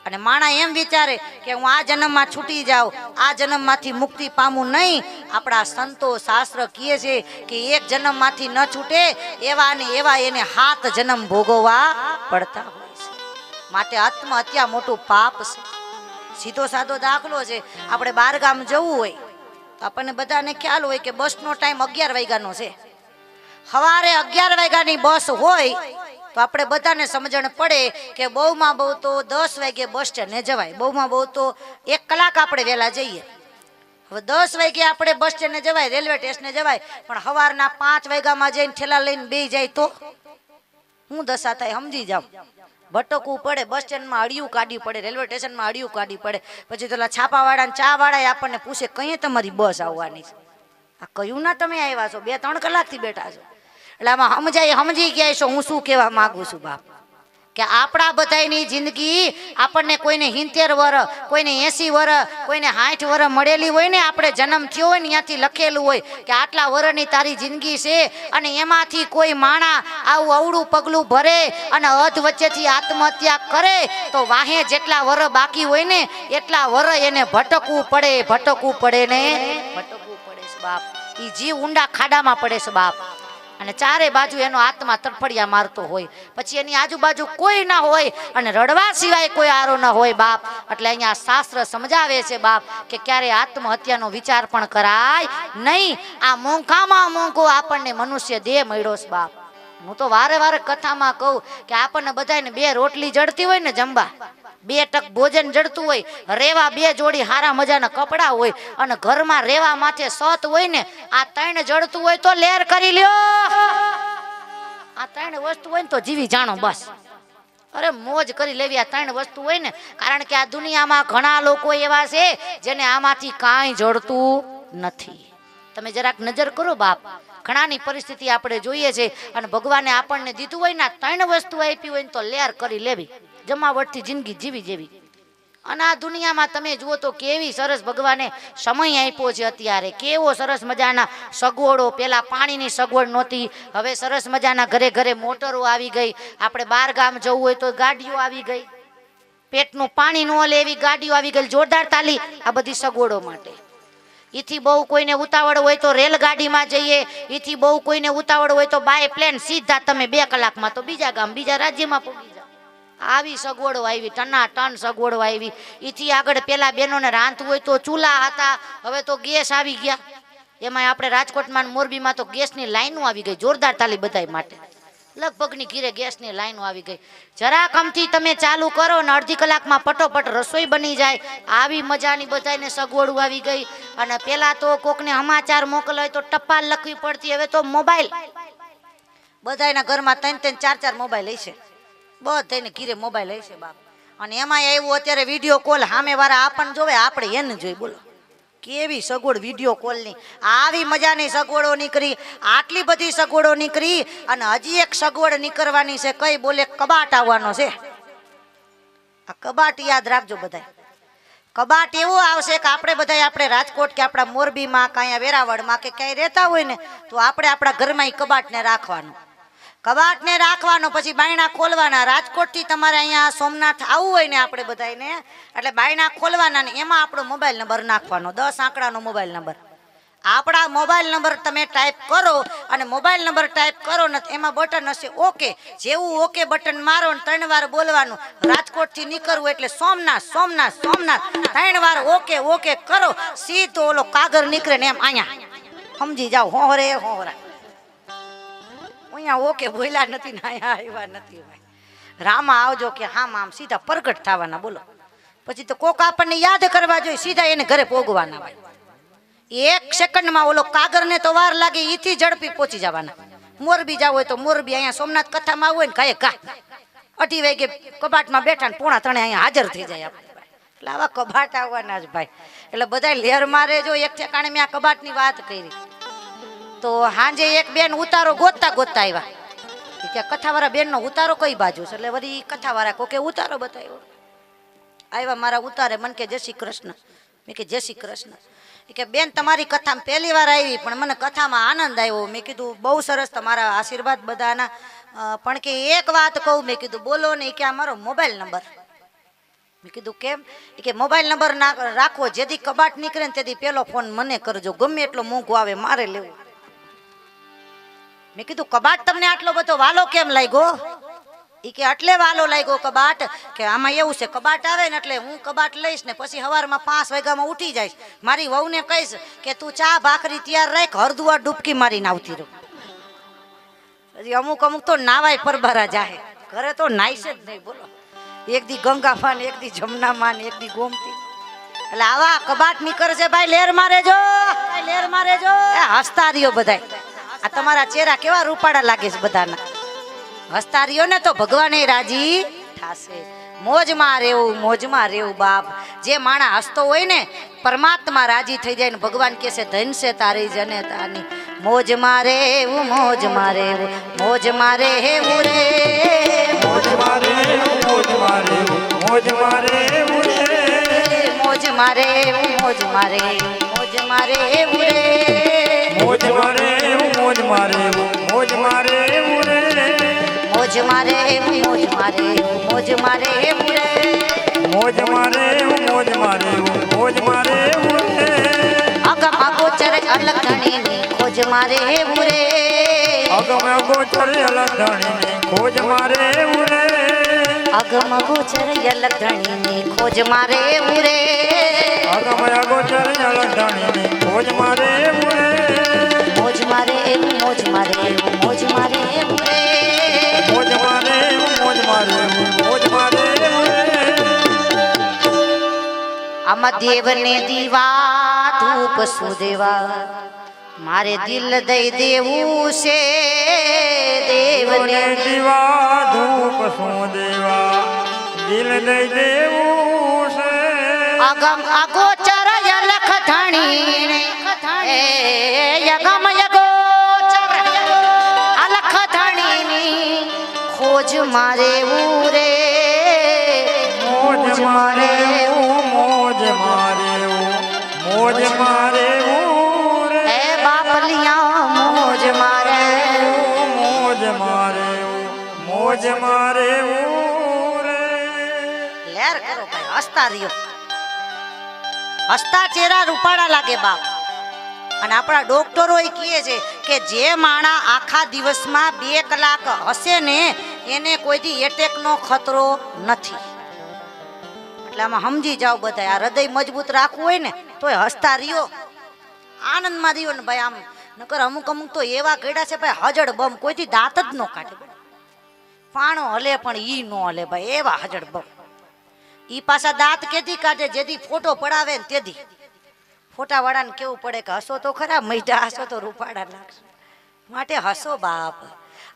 અને માણા એમ વિચારે કે હું આ જન્મમાં છૂટી જાઉં, આ જન્મમાંથી મુક્તિ પામું નહીં. આપણા સંતો શાસ્ત્ર કહે છે કે એક જન્મમાંથી ન છૂટે એવા ને એવા એને 7 જન્મ ભોગવવા પડતા હોય છે. માટે આત્મહત્યા મોટું પાપ છે. સીધો સાદો દાખલો છે, આપણે બહાર ગામ જવું હોય તો આપણને બધાને ખ્યાલ હોય કે બસનો ટાઈમ 11 વાગ્યાનો છે. સવારે 11 વાગ્યાની બસ હોય તો આપણે બધાને સમજણ પડે કે બહુમાં બહુ તો 10 વાગે બસ સ્ટેન્ડે જવાય, બહુમાં બહુ તો 1 કલાક આપણે વહેલા જઈએ. હવે 10 વાગે આપણે બસ સ્ટેન્ડે જવાય, રેલવે સ્ટેશને જવાય, પણ સવારના 5 વાગ્યામાં જઈને ઠેલા લઈને બેસી જાય તો હું દશા થાય સમજી જાવ. ભટકવું પડે, બસ સ્ટેન્ડમાં અડિયું કાઢવી પડે, રેલવે સ્ટેશનમાં અડિયું કાઢવી પડે. પછી તો છાપાવાળા ને ચા વાળા આપણને પૂછે કઈ તમારી બસ આવવાની છે? આ કયું ના તમે આવ્યા છો, 2-3 કલાકથી બેઠા છો. એટલે આમાં સમજી ગયા છો હું શું કહેવા માંગુ છું બાપ, કે આપણા બધાની જિંદગી આપણને કોઈને 70 વર્ષ, કોઈને 80 વર્ષ, કોઈને 60 વર્ષ મળેલી હોય ને, આપણે જન્મ થયો હોય ને ત્યાંથી લખેલું હોય કે આટલા વર્ષની તારી જિંદગી છે, અને એમાંથી કોઈ માણા આવું અવળું પગલું ભરે અને અધ વચ્ચેથી આત્મહત્યા કરે તો વાહે જેટલા વર્ષ બાકી હોય ને એટલા વર્ષ એને ભટકવું પડે ને ભટકવું પડે છે બાપ. એ જીવ ઊંડા ખાડામાં પડે છે બાપ. અને ચારે બાજુ એનો આત્મા તડફડિયા મારતો હોય, પછી એની આજુબાજુ કોઈ ના હોય અને રડવા સિવાય કોઈ આરો ન હોય બાપ. એટલે અહીંયા શાસ્ત્ર સમજાવે છે બાપ કે ક્યારે આત્મહત્યાનો વિચાર પણ કરાય નહીં. આ મોંઘામાં મોંઘો આપણને મનુષ્ય દેહ મળ્યો છે બાપ. હું તો વારે વારે કથામાં કહું કે આપણને બધાને 2 રોટલી જડતી હોય ને જમવા, 2 ટક ભોજન જડતું હોય, રેવા 2 જોડી હારા મજાના કપડા હોય, અને ઘરમાં રેવા માથે સત હોય ને, આ 3 જડતું હોય તો લેર કરી લ્યો. આ 3 વસ્તુ હોય ને તો જીવી જાણો બસ. અરે મોજ કરી લેવી. આ 3 વસ્તુ હોય ને, કારણ કે આ દુનિયામાં ઘણા લોકો એવા છે જેને આમાંથી કાંઈ જડતું નથી. તમે જરાક નજર કરો બાપ, ઘણાની પરિસ્થિતિ આપણે જોઈએ છે, અને ભગવાને આપણને દીધું હોય ને 3 વસ્તુ આપી હોય ને તો લેર કરી લેવી, જમાવટથી જિંદગી જીવી જેવી. અને આ દુનિયામાં તમે જુઓ તો કેવી સરસ ભગવાને સમય આપ્યો છે. અત્યારે કેવો સરસ મજાના સગવડો, પેલા પાણીની સગવડ નહોતી, હવે સરસ મજાના ઘરે ઘરે મોટરો આવી ગઈ. આપણે બહાર ગામ જવું હોય તો ગાડીઓ આવી ગઈ, પેટનું પાણી ન લે એવી ગાડીઓ આવી ગઈ. જોરદાર તાલી આ બધી સગવડો માટે. ઈથી બહુ કોઈને ઉતાવળ હોય તો રેલગાડીમાં જઈએ, ઈથી બહુ કોઈને ઉતાવળ હોય તો બાય પ્લેન સીધા તમે 2 કલાકમાં તો બીજા ગામ બીજા રાજ્યમાં પહોંચી જાઓ. આવી સગવડો આવી, ટન સગવડો આવી. ઈથી આગળ પેલા બહેનોને રાંધવું હોય તો ચૂલા હતા, હવે તો ગેસ આવી ગયા. એમાં આપણે રાજકોટમાં મોરબીમાં તો ગેસની લાઈનો આવી ગઈ. જોરદાર તાલી બધાય માટે. લગભગની ઘીરે ગેસની લાઈનો આવી ગઈ. જરાક આમથી તમે ચાલુ કરો ને અડધી કલાકમાં ફટોફટ રસોઈ બની જાય. આવી મજાની બધાને સગવડો આવી ગઈ. અને પેલા તો કોકને સમાચાર મોકલવા હોય તો ટપાલ લખવી પડતી, હવે તો મોબાઈલ. બધાના ઘરમાં 3-4 મોબાઈલ હશે, બધાને ઘીરે મોબાઈલ હશે બાપ. અને એમાં એવું અત્યારે વિડીયો કોલ સામે વાળા આપણને જોવે, આપણે એને જોઈ. બોલો કેવી સગવડ વિડીયો કોલની. આવી મજાની સગવડો નીકળી, આટલી બધી સગવડો નીકળી, અને હજી એક સગવડ નીકળવાની છે. કઈ બોલે? કબાટ આવવાનો છે. આ કબાટ યાદ રાખજો બધા. કબાટ એવું આવશે કે આપણે બધા, આપણે રાજકોટ કે આપણા મોરબીમાં કાંઈ વેરાવળમાં કે ક્યાંય રહેતા હોય ને તો આપણે આપણા ઘરમાં એ કબાટને રાખવાનું. કબાટને રાખવાનો, પછી બાયણા ખોલવાના. રાજકોટથી તમારે અહીંયા સોમનાથ આવવું હોય ને આપણે બધાને, એટલે બાયણા ખોલવાના ને એમાં આપણો મોબાઈલ નંબર નાખવાનો, 10 આંકડાનો મોબાઈલ નંબર. આપણા મોબાઈલ નંબર તમે ટાઈપ કરો, અને મોબાઈલ નંબર ટાઈપ કરો ને એમાં બટન હશે ઓકે. જેવું ઓકે બટન મારો ને 3 વાર બોલવાનું. રાજકોટથી નીકળવું એટલે સોમનાથ સોમનાથ સોમનાથ 3 વાર ઓકે ઓકે કરો, સીધો ઓલો કાગળ નીકળે ને એમ અહીંયા સમજી જાઓ. હોરે હોરા અહીંયા ઓકે બોલ્યા નથી ને અહીંયા આવ્યા નથી. રામા આવજો કે હા આમ સીધા પ્રગટ થવાના. બોલો પછી તો કોક આપણને યાદ કરવા જોઈએ, સીધા એને ઘરે પોગવાના ભાઈ. 1 સેકન્ડમાં ઓલો કાગળને તો વાર લાગે, ઈથી ઝડપી પહોંચી જવાના. મોરબી જાવ હોય તો મોરબી, અહીંયા સોમનાથ કથામાં હોય ને કાંઈ કા 2:30 વાગે કબાટમાં બેઠા ને 2:45 અહીંયા હાજર થઈ જાય આપણે. એટલે આવા કબાટ આવવાના જ ભાઈ. એટલે બધા લેર મારે. જો એક ઠેકાણે મેં આ કબાટની વાત કરી તો હાંજે એક બેન ઉતારો ગોતતા આવ્યા કે કથાવાળા બેનનો ઉતારો કઈ બાજુ છે? એટલે વળી કથાવાળા કોકે ઉતારો બતાવ્યો. આવ્યા મારા ઉતારે, મને કે જય શ્રી કૃષ્ણ. મેં કે જય શ્રી કૃષ્ણ. કે બેન તમારી કથામાં પહેલી વાર આવી, પણ મને કથામાં આનંદ આવ્યો. મેં કીધું બહુ સરસ, તમારા આશીર્વાદ બધાના. પણ કે એક વાત કહું. મેં કીધું બોલો ને. કે આ મારો મોબાઈલ નંબર. મેં કીધું કેમ? એ કે મોબાઈલ નંબર રાખવો, જેથી કબાટ નીકળે ને તેથી પેલો ફોન મને કરજો, ગમે એટલો મોંઘો આવે મારે લેવું. મેં કીધું કબાટ તમને આટલો બધો વાલો કેમ લાગ્યો? એ કે એટલે વાલો લાગ્યો કબાટ કે આમાં એવું છે, કબાટ આવે ને એટલે હું કબાટ લઈશ ને પછી સવારમાં 5 વાગ્યામાં ઉઠી જઈશ, મારી વહુને કહીશ કે તું ચા ભાખરી તૈયાર રાખ, હરદુઆ ડૂબકી મારીને આવતી રહું. હજી અમુક તો નાવાય પરબારા જાહે, ઘરે તો નાઈશે જ નહીં. બોલો, એક દી ગંગામાં, એક દી જમનામાં, એક દી ગોમતી. એટલે આવા કબાટ નીકળશે ભાઈ, લેર મારે જો, લેર મારે જો. હસતા રહ્યો બધાય. આ તમારા ચહેરા કેવા રૂપાળા લાગે છે બધાના. હસતા રહ્યો ને તો ભગવાને રાજી થાશે. મોજમાં રહેવું, મોજમાં રહેવું બાપ. જે માણા હસતો હોય ને પરમાત્મા રાજી થઈ જાય ને ભગવાન કહે છે ધન છે તારી જનતાની. મોજમાં રહેવું, મોજમાં રહેવું, મોજમાં રહેવું રે, મોજમાં રહેવું, મોજમાં રહેવું, મોજમાં રહેવું રે, મોજમાં રહેવું, મોજમાં રહેવું, મોજમાં રહેવું રે, મોજમાં રહેવું, મોજમાં રહેવું, મોજમાં રહેવું રે, મોજમાં રહેવું, મોજમાં રહેવું, મોજમાં રહેવું રે, મોજમાં રહેવું, મોજમાં રહેવું, મોજમાં રહેવું રે, અગમ અગોચર અલગ ધણીની ખોજમાં રહેવું રે, અગમ અગોચર અલગ ધણીની ખોજમાં રહેવું રે, અગમ અગોચર અલગ ધણીની ખોજમાં રહેવું રે, અગમ અગોચર અલગ ધણીની ખોજમાં રહેવું રે, મોજમાં રહેવું, મોજમાં રહેવું, મોજમાં રહેવું રે, મોજમાં રહેવું, મોજમાં રહેવું, મોજમાં રહેવું રે, આમાં દેવને દીવા ધૂપ સુદેવા, મારે દિલ દઈ દેવું છે દેવને દીવા ધૂપ શું દેવા, દિલ દઈ દેવું છે, અગમ અગોચર અલખ ધણી, અગમ અગોચર અલખ ધણીની ખોજ મારે રે, મોજ મારે મોજ મારે મોજ મારે રે, હે બાપલિયા મોજ મારે, મોજ મારે મોજ મારે રે. લેર કરો ભાઈ, હસતા રહ્યો. હસતા ચહેરા રૂપાળા લાગે બાપ. અને આપણા ડોક્ટરો એ કહે છે કે જે માણા આખા દિવસમાં 2 કલાક હસે ને એને કોઈથી એટેકનો ખતરો નથી. એટલે આમાં સમજી જાઓ બધા, આ હૃદય મજબૂત રાખવું હોય ને તોય હસતા રહ્યો, આનંદમાં રહ્યો ને ભાઈ. આમ નકર અમુક તો એવા ગયડા છે ભાઈ હજડ બમ, કોઈથી દાંત જ ન કાઢે. પાણો હલે પણ ઈ ન હલે ભાઈ, એવા હજડ બમ. ઈ પાછા દાંત કેથી કાઢે? જેથી ફોટો પડાવે ને તેથી. ફોટા વાળાને કેવું પડે કે હસો તો ખરા, મૈડા હસો તો રૂપાડા લાગશે. માટે હસો બાપ.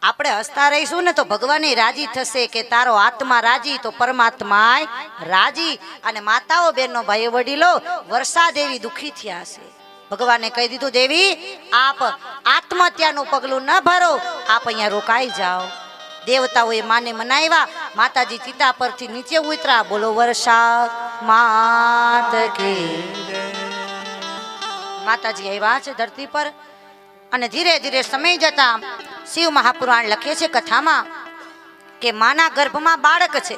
આપણે હસતા રહીશું ને તો ભગવાન રાજી થશે કે તારો આત્મા રાજી તો પરમાત્મા રાજી. અને માતાઓ બહેનો ભાઈઓ વડીલો વર્ષા દેવી દુખી થયા છે. ભગવાને કહી દીધું દેવી આપ આત્મહત્યાનું પગલું ન ભરો, આપ અહીંયા રોકાઈ જાઓ. દેવતાઓએ માને મનાવ્યા, માતાજી ચિતા પરથી નીચે ઉતરા. બોલો વર્ષા માત કી. માતાજી આવ્યા છે ધરતી પર. અને ધીરે ધીરે સમય જતા શિવ મહાપુરાણ લખે છે કથામાં કે માના ગર્ભમાં બાળક છે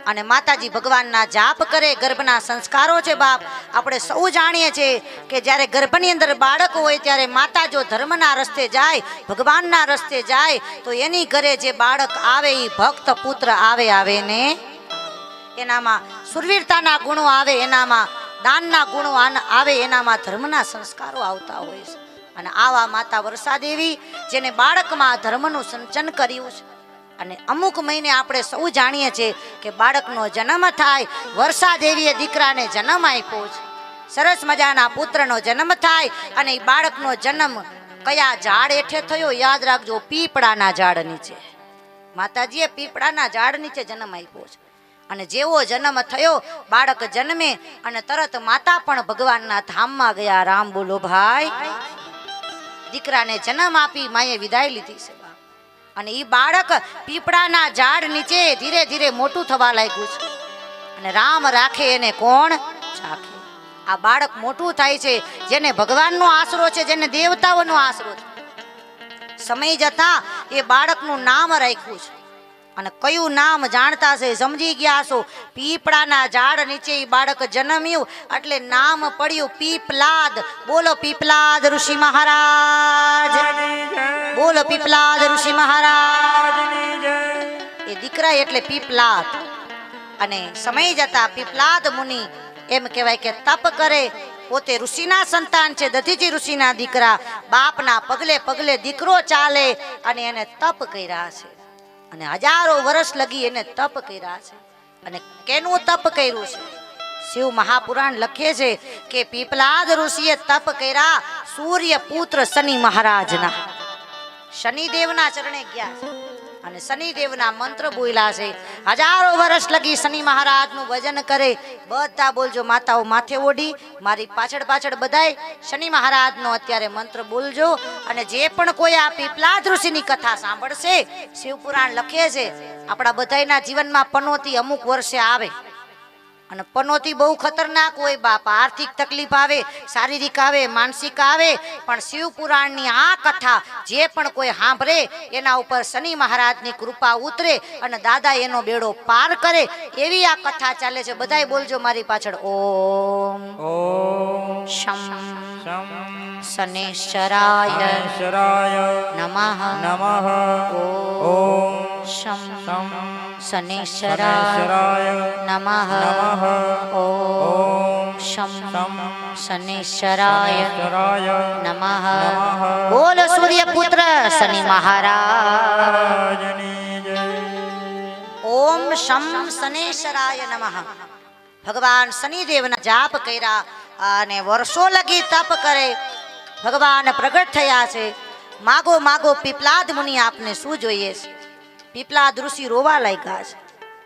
અને માતાજી ભગવાનના જાપ કરે, ગર્ભના સંસ્કારો છે બાપ. આપણે સૌ જાણીએ છીએ કે જ્યારે ગર્ભની અંદર બાળક હોય ત્યારે માતા જો ધર્મના રસ્તે જાય, ભગવાનના રસ્તે જાય તો એની ઘરે જે બાળક આવે એ ભક્ત પુત્ર આવે ને એનામાં સુરવીરતાના ગુણો આવે, એનામાં દાનના ગુણો આવે, એનામાં ધર્મના સંસ્કારો આવતા હોય છે. અને આવા માતા વર્ષા દેવી જેને બાળકમાં ધર્મનું સિંચન કર્યું છે. અને અમુક મહિને આપણે સૌ જાણીએ છીએ કે બાળકનો જન્મ થાય, વર્ષા દેવીએ દીકરાને જન્મ આપ્યો છે. સરસ મજાના પુત્રનો જન્મ થાય અને એ બાળકનો જન્મ કયા ઝાડ હેઠે થયો? યાદ રાખજો, પીપળાના ઝાડ નીચે. માતાજીએ પીપળાના ઝાડ નીચે જન્મ આપ્યો છે. અને જેવો જન્મ થયો, બાળક જન્મે અને તરત માતા પણ ભગવાનના ધામમાં ગયા. રામ બોલો ભાઈ. દીકરાને જન્મ આપી માએ વિદાય લીધી છે. અને એ બાળક પીપળાના ઝાડ નીચે ધીરે ધીરે મોટું થવા લાગ્યું છે. અને રામ રાખે એને કોણ ચાખે. આ બાળક મોટું થાય છે, જેને ભગવાનનો આશરો છે, જેને દેવતાઓનો આશરો છે. સમય જતા એ બાળકનું નામ રાખ્યું છે. અને કયું નામ જાણતા છે સમજી ગયા છો? પીપળાના ઝાડ નીચે ઈ બાળક જન્મ્યું એટલે નામ પડ્યું પીપલાદ. બોલો પીપલાદ ઋષિ મહારાજ, બોલો પીપલાદ ઋષિ મહારાજ. એ દીકરા એટલે પીપલાદ. અને સમય જતા પીપલાદ મુનિ એમ કહેવાય કે તપ કરે. પોતે ઋષિના સંતાન છે, દધીચી ઋષિના દીકરા. બાપના પગલે પગલે દીકરો ચાલે અને એને તપ કર્યા છે. અને હજારો વર્ષ લગી એને તપ કર્યા છે. અને કેનું તપ કર્યું છે? શિવ મહાપુરાણ લખે છે કે પીપલાદ ઋષિએ તપ કર્યા સૂર્ય પુત્ર શનિ મહારાજના. શનિદેવના ચરણે ગયા છે અને શનિદેવના મંત્ર બોલ્યા છે. હજારો વર્ષ લગી શનિ મહારાજનું ભજન કરે. બધા બોલજો માતાઓ માથે ઓઢી, મારી પાછળ પાછળ બધાય શનિ મહારાજનો અત્યારે મંત્ર બોલજો. અને જે પણ કોઈ આ પીપલાદ ઋષિની કથા સાંભળશે, શિવપુરાણ લખે છે આપણા બધાયના જીવનમાં પનોતી અમુક વર્ષે આવે. અને પનોતી બહુ ખતરનાક હોય બાપ. આર્થિક તકલીફ આવે, શારીરિક આવે, માનસિક આવે. પણ શિવપુરાણની આ કથા જે પણ કોઈ સાંભળે એના ઉપર શનિ મહારાજની કૃપા ઉતરે અને દાદા એનો બેડો પાર કરે. એવી આ કથા ચાલે છે. બધાય બોલજો મારી પાછળ ઓમ શમ શનેશ્વરાય નમઃ નમઃ ઓમ શમ શનેશ્વરાય નમઃ ઓમ શમ શનેશ્વરાય નમઃ. બોલ સૂર્યપુત્ર શનિ મહારાજ. ઓમ શમ શનેશ્વરાય નમઃ. ભગવાન શનિદેવના જાપ કર્યા અને વર્ષો લગી તપ કરે. ભગવાન પ્રગટ થયા છે. માગો માગો પીપલાદ મુનિ, આપને શું જોઈએ છે? પીપલાદ ઋષિ રોવા લાગ્યા છે.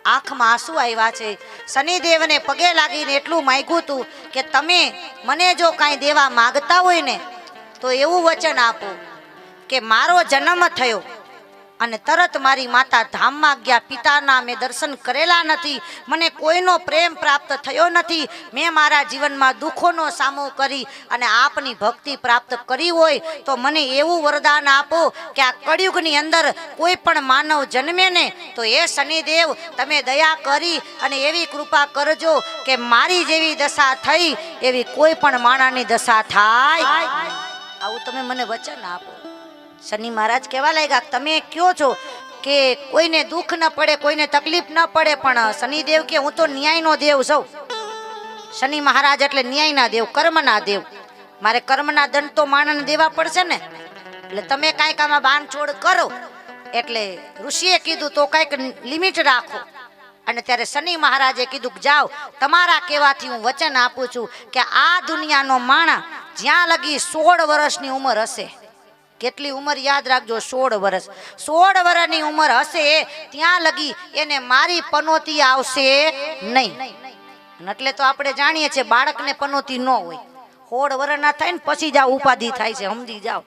આંખમાં આંસુ આવ્યા છે. શનિદેવને પગે લાગીને એટલું માંગ્યું હતું કે તમે મને જો કાંઈ દેવા માગતા હોય ને તો એવું વચન આપો કે મારો જન્મ થયો અને તરત મારી માતા ધામમાં ગયા. પિતાના મેં દર્શન કરેલા નથી, મને કોઈનો પ્રેમ પ્રાપ્ત થયો નથી. મેં મારા જીવનમાં દુઃખોનો સામો કરી અને આપની ભક્તિ પ્રાપ્ત કરી હોય તો મને એવું વરદાન આપો કે આ કળિયુગની અંદર કોઈ પણ માનવ જન્મે ને તો એ શનિદેવ તમે દયા કરી અને એવી કૃપા કરજો કે મારી જેવી દશા થઈ એવી કોઈ પણ માણાની દશા થાય. આવું તમે મને વચન આપો. શનિ મહારાજ કહેવા લાગ્યા તમે કયો છો કે કોઈને દુઃખ ન પડે, કોઈને તકલીફ ન પડે, પણ શનિદેવ કે હું તો ન્યાયનો દેવ છું. શનિ મહારાજ એટલે ન્યાયના દેવ, કર્મના દેવ. મારે કર્મના દંડ તો માણસને દેવા પડશે ને, એટલે તમે કાંઈક આમાં બાંધછોડ કરો. એટલે ઋષિએ કીધું તો કાંઈક લિમિટ રાખો. અને ત્યારે શનિ મહારાજે કીધું કે જાઓ, તમારા કહેવાથી હું વચન આપું છું કે આ દુનિયાનો માણા જ્યાં લગી 16 વર્ષની ઉંમર હશે, કેટલી ઉંમર યાદ રાખજો, 16 વર્ષ. 16 વર્ષની ઉંમર હશે ત્યાં લગી એને મારી પનોતી આવશે નહીં. એટલે તો આપણે જાણીએ છીએ બાળકને પનોતી ન હોય. 16 વર્ષના થાય ને પછી જાવ ઉપાધિ થાય છે, સમજી જાઓ.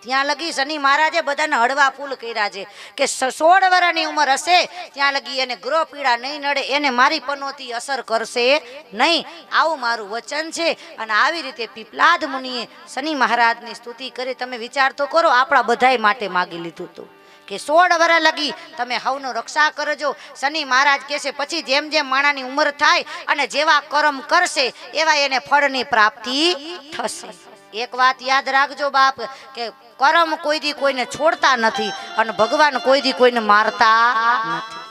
ત્યાં લગી શનિ મહારાજે બધાને હળવા ફૂલ કર્યા છે કે 16 વર્ષની ઉંમર હશે ત્યાં લગી એને ગ્રહ પીડા નહીં નડે, એને મારી પનોતી અસર કરશે નહીં. આવું મારું વચન છે. અને આવી રીતે પીપલાદ મુનિએ શનિ મહારાજની સ્તુતિ કરી. તમે વિચાર તો કરો, આપણા બધાય માટે માગી લીધું હતું કે 16 વર્ષ લગી તમે હવનો રક્ષા કરજો. શનિ મહારાજ કહેશે પછી જેમ જેમ માણાની ઉંમર થાય અને જેવા કર્મ કરશે એવા એને ફળની પ્રાપ્તિ થશે. એક વાત યાદ રાખજો બાપ કે કર્મ કોઈ દી કોઈને છોડતા નથી અને ભગવાન કોઈ દી કોઈને મારતા નથી.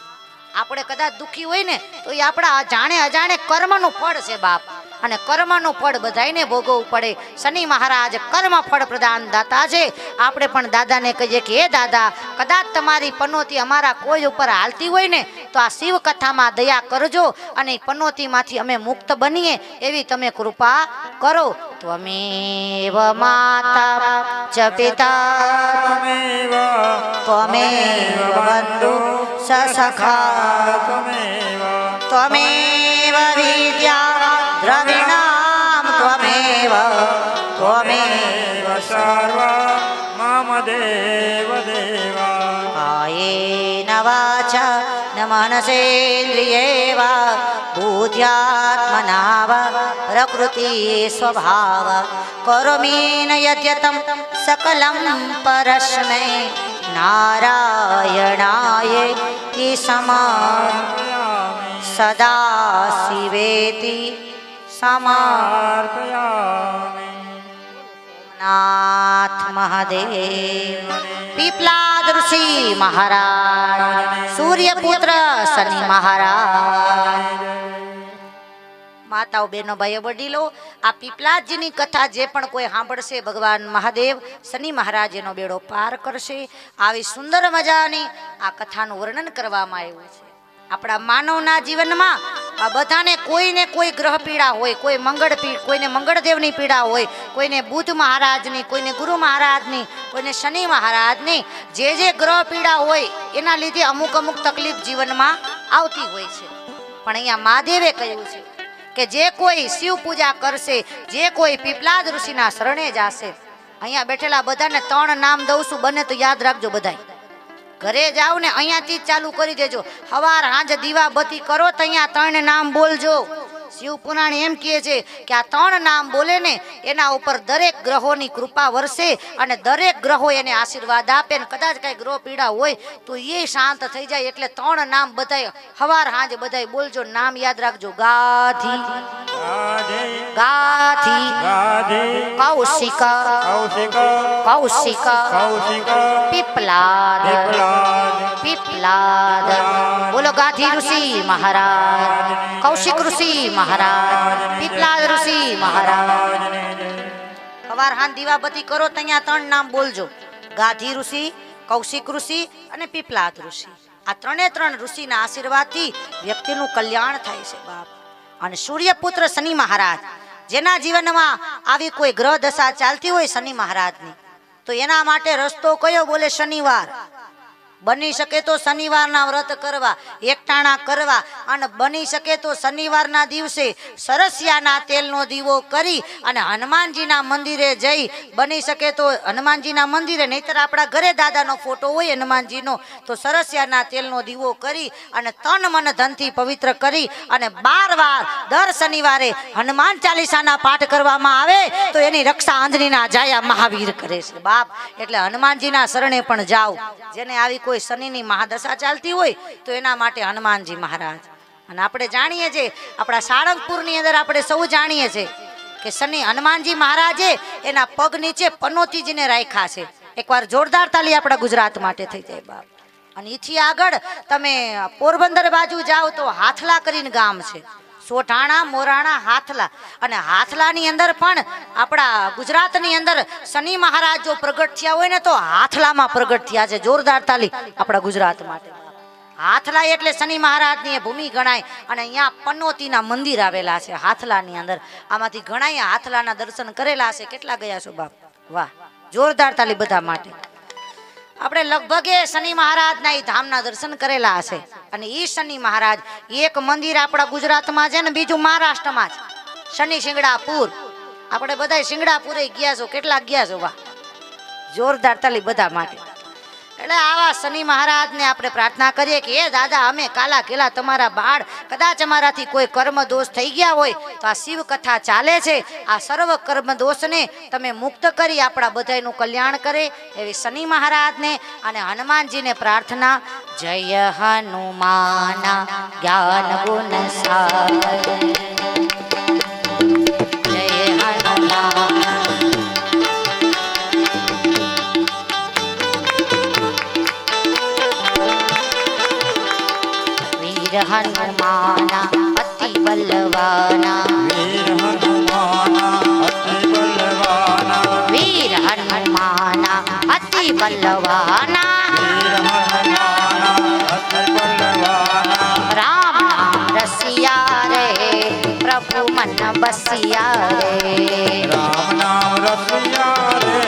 આપણે કદાચ દુખી હોય ને તો એ આપણા જાણે અજાણે કર્મનું ફળ છે બાપ. અને કર્મનું ફળ બધાયને ભોગવવું પડે. શનિ મહારાજ કર્મ ફળ પ્રદાન દાતા છે. આપણે પણ દાદાને કહીએ કે હે દાદા, કદાચ તમારી પનોતી અમારા કોઈ ઉપર હાલતી હોય ને તો આ શિવ કથામાં દયા કરજો અને પનોતીમાંથી અમે મુક્ત બનીએ એવી તમે કૃપા કરો. ત્વમેવ માતા ચ પિતા ત્વમેવ બંધુ સખા ત્વમેવ વિદ્યા દ્રવિણામ ત્વમેવ ત્વમેવ સર્વ મમ દેવ દેવા. કાયેન વાચા ન મનસેન્દ્રિયે વા બુદ્ધ્યાત્મના વા પ્રકૃતિ સ્વભાવ કરોમિ ન યદ્યતમ સકલં પરસ્મૈ નારાયણાય તિ સમા સદા શિવેતિ સમા નાથ મહાદેવ પીપલાદ ઋષિ મહારાજ સૂર્યપુત્ર શનિ મહારાજ માતાઓ બહેનો ભાઈઓ વડીલો આ પીપલાદજીની કથા જે પણ કોઈ સાંભળશે ભગવાન મહાદેવ શનિ મહારાજ એનો બેડો પાર કરશે. આવી સુંદર મજાની આ કથાનું વર્ણન કરવામાં આવ્યું છે. આપણા માનવના જીવનમાં આ બધાને કોઈને કોઈ ગ્રહ પીડા હોય, કોઈને મંગળદેવની પીડા હોય, કોઈને બુધ મહારાજની, કોઈને ગુરુ મહારાજની, કોઈને શનિ મહારાજની, જે ગ્રહ પીડા હોય એના લીધે અમુક તકલીફ જીવનમાં આવતી હોય છે. પણ અહીંયા મહાદેવે કહ્યું છે કે જે કોઈ શિવ પૂજા કરશે, જે કોઈ પીપલાદ ઋષિના શરણે જશે, અહીંયા બેઠેલા બધાને 3 નામ દઉં છું, બને તો યાદ રાખજો. બધાય ઘરે જાઓ ને અહીંયાથી જ ચાલુ કરી દેજો. સવાર સાંજ દીવા બત્તી કરો તો અહીંયા 3 નામ બોલજો. શિવ પુરાણ એમ કહે છે કે આ 3 નામ બોલે ને એના ઉપર દરેક ગ્રહોની કૃપા વરસે અને દરેક ગ્રહો એને આશીર્વાદ આપે ને કદાચ કઈ ગ્રહ પીડા હોય તો એ શાંત થઈ જાય. એટલે 3 નામ બધાય સવાર સાંજ બધાય બોલજો. નામ યાદ રાખજો. ગાધી ગાધી કૌશિકા પીપલાદ પીપલાદ બોલો. ગાધી ઋષિ મહારાજ, કૌશિક ઋષિ મહારાજ, પીપલાદ ઋષિ મહારાજ. સવાર હાન દીવાબત્તી કરો તો અહીંયા 3 નામ બોલજો. ગાધી ઋષિ, કૌશિક ઋષિ અને પીપલાદ ઋષિ. આ 3 ઋષિના આશીર્વાદથી વ્યક્તિનું કલ્યાણ થાય છે બાપ. અને સૂર્યપુત્ર શનિ મહારાજ જેના જીવનમાં આવી કોઈ ગ્રહ દશા ચાલતી હોય શનિ મહારાજની, તો એના માટે રસ્તો કયો? બોલે શનિવાર. બની શકે તો શનિવારના વ્રત કરવા, એકટાણા કરવા, અને બની શકે તો શનિવારના દિવસે સરસિયાના તેલનો દીવો કરી અને હનુમાનજીના મંદિરે જઈ, બની શકે તો હનુમાનજીના મંદિરે, નહીતર આપણા ઘરે દાદાનો ફોટો હોય હનુમાનજીનો, તો સરસિયાના તેલનો દીવો કરી અને તન મન ધનથી પવિત્ર કરી અને 12 વાર દર શનિવારે હનુમાન ચાલીસાના પાઠ કરવામાં આવે તો એની રક્ષા આંજનીના જાયા મહાવીર કરે છે બાપ. એટલે હનુમાનજીના શરણે પણ જાઓ. જેને આવી કોઈ શનિની મહાદશા ચાલતી હોય તો એના માટે હનુમાનજી મહારાજ. અને આપણે જાણીએ છીએ, આપણા સાળંગપુરની અંદર આપણે સૌ જાણીએ છીએ કે શનિ હનુમાનજી મહારાજે એના પગ નીચે પનોતીજીને રાખ્યા છે. એકવાર જોરદાર તાલી આપણા ગુજરાત માટે થઈ જાય બાપ. અને એથી આગળ તમે પોરબંદર બાજુ જાઓ તો હાથલા કરીને ગામ છે. સોઢાણા, મોરાણા, હાથલા. અને હાથલાની અંદર પણ આપણા ગુજરાતની અંદર શનિ મહારાજ જો પ્રગટ થયા હોય ને તો હાથલામાં પ્રગટ થયા છે. જોરદાર તાલી આપણા ગુજરાત માટે. હાથલા એટલે શનિ મહારાજની ભૂમિ ગણાય. અને અહીંયા પનોતીના મંદિર આવેલા છે હાથલાની અંદર. આમાંથી ઘણા હાથલાના દર્શન કરેલા છે. કેટલા ગયા છો બાપ? વાહ, જોરદાર તાલી બધા માટે. આપણે લગભગ શનિ મહારાજના એ ધામના દર્શન કરેલા હશે. અને એ શનિ મહારાજ એક મંદિર આપણા ગુજરાતમાં છે ને બીજું મહારાષ્ટ્રમાં છે, શનિ શિંગડાપુર. આપણે બધા શિંગડાપુરે ગયા છો. કેટલા ગયા છો? વાહ, જોરદાર તાલી બધા માટે. એટલે આવા શનિ મહારાજને આપણે પ્રાર્થના કરીએ કે હે દાદા, અમે કાલા કેલા તમારા બાળ, કદાચ અમારાથી કોઈ કર્મ દોષ થઈ ગયા હોય તો આ શિવ કથા ચાલે છે, આ સર્વ કર્મ દોષને તમે મુક્ત કરી આપણા બધાનું કલ્યાણ કરે એવી શનિ મહારાજને અને હનુમાનજીને પ્રાર્થના. જય હનુમાના જ્ઞાન ગુણ સાગર, જય હનુમાન હનુમાના અતિ બલવાના, વીર હનુમાના અતિ બલવાના, રામ નામ રસિયા રે પ્રભુ મન બસિયા રે, રામ નામ રસિયા રે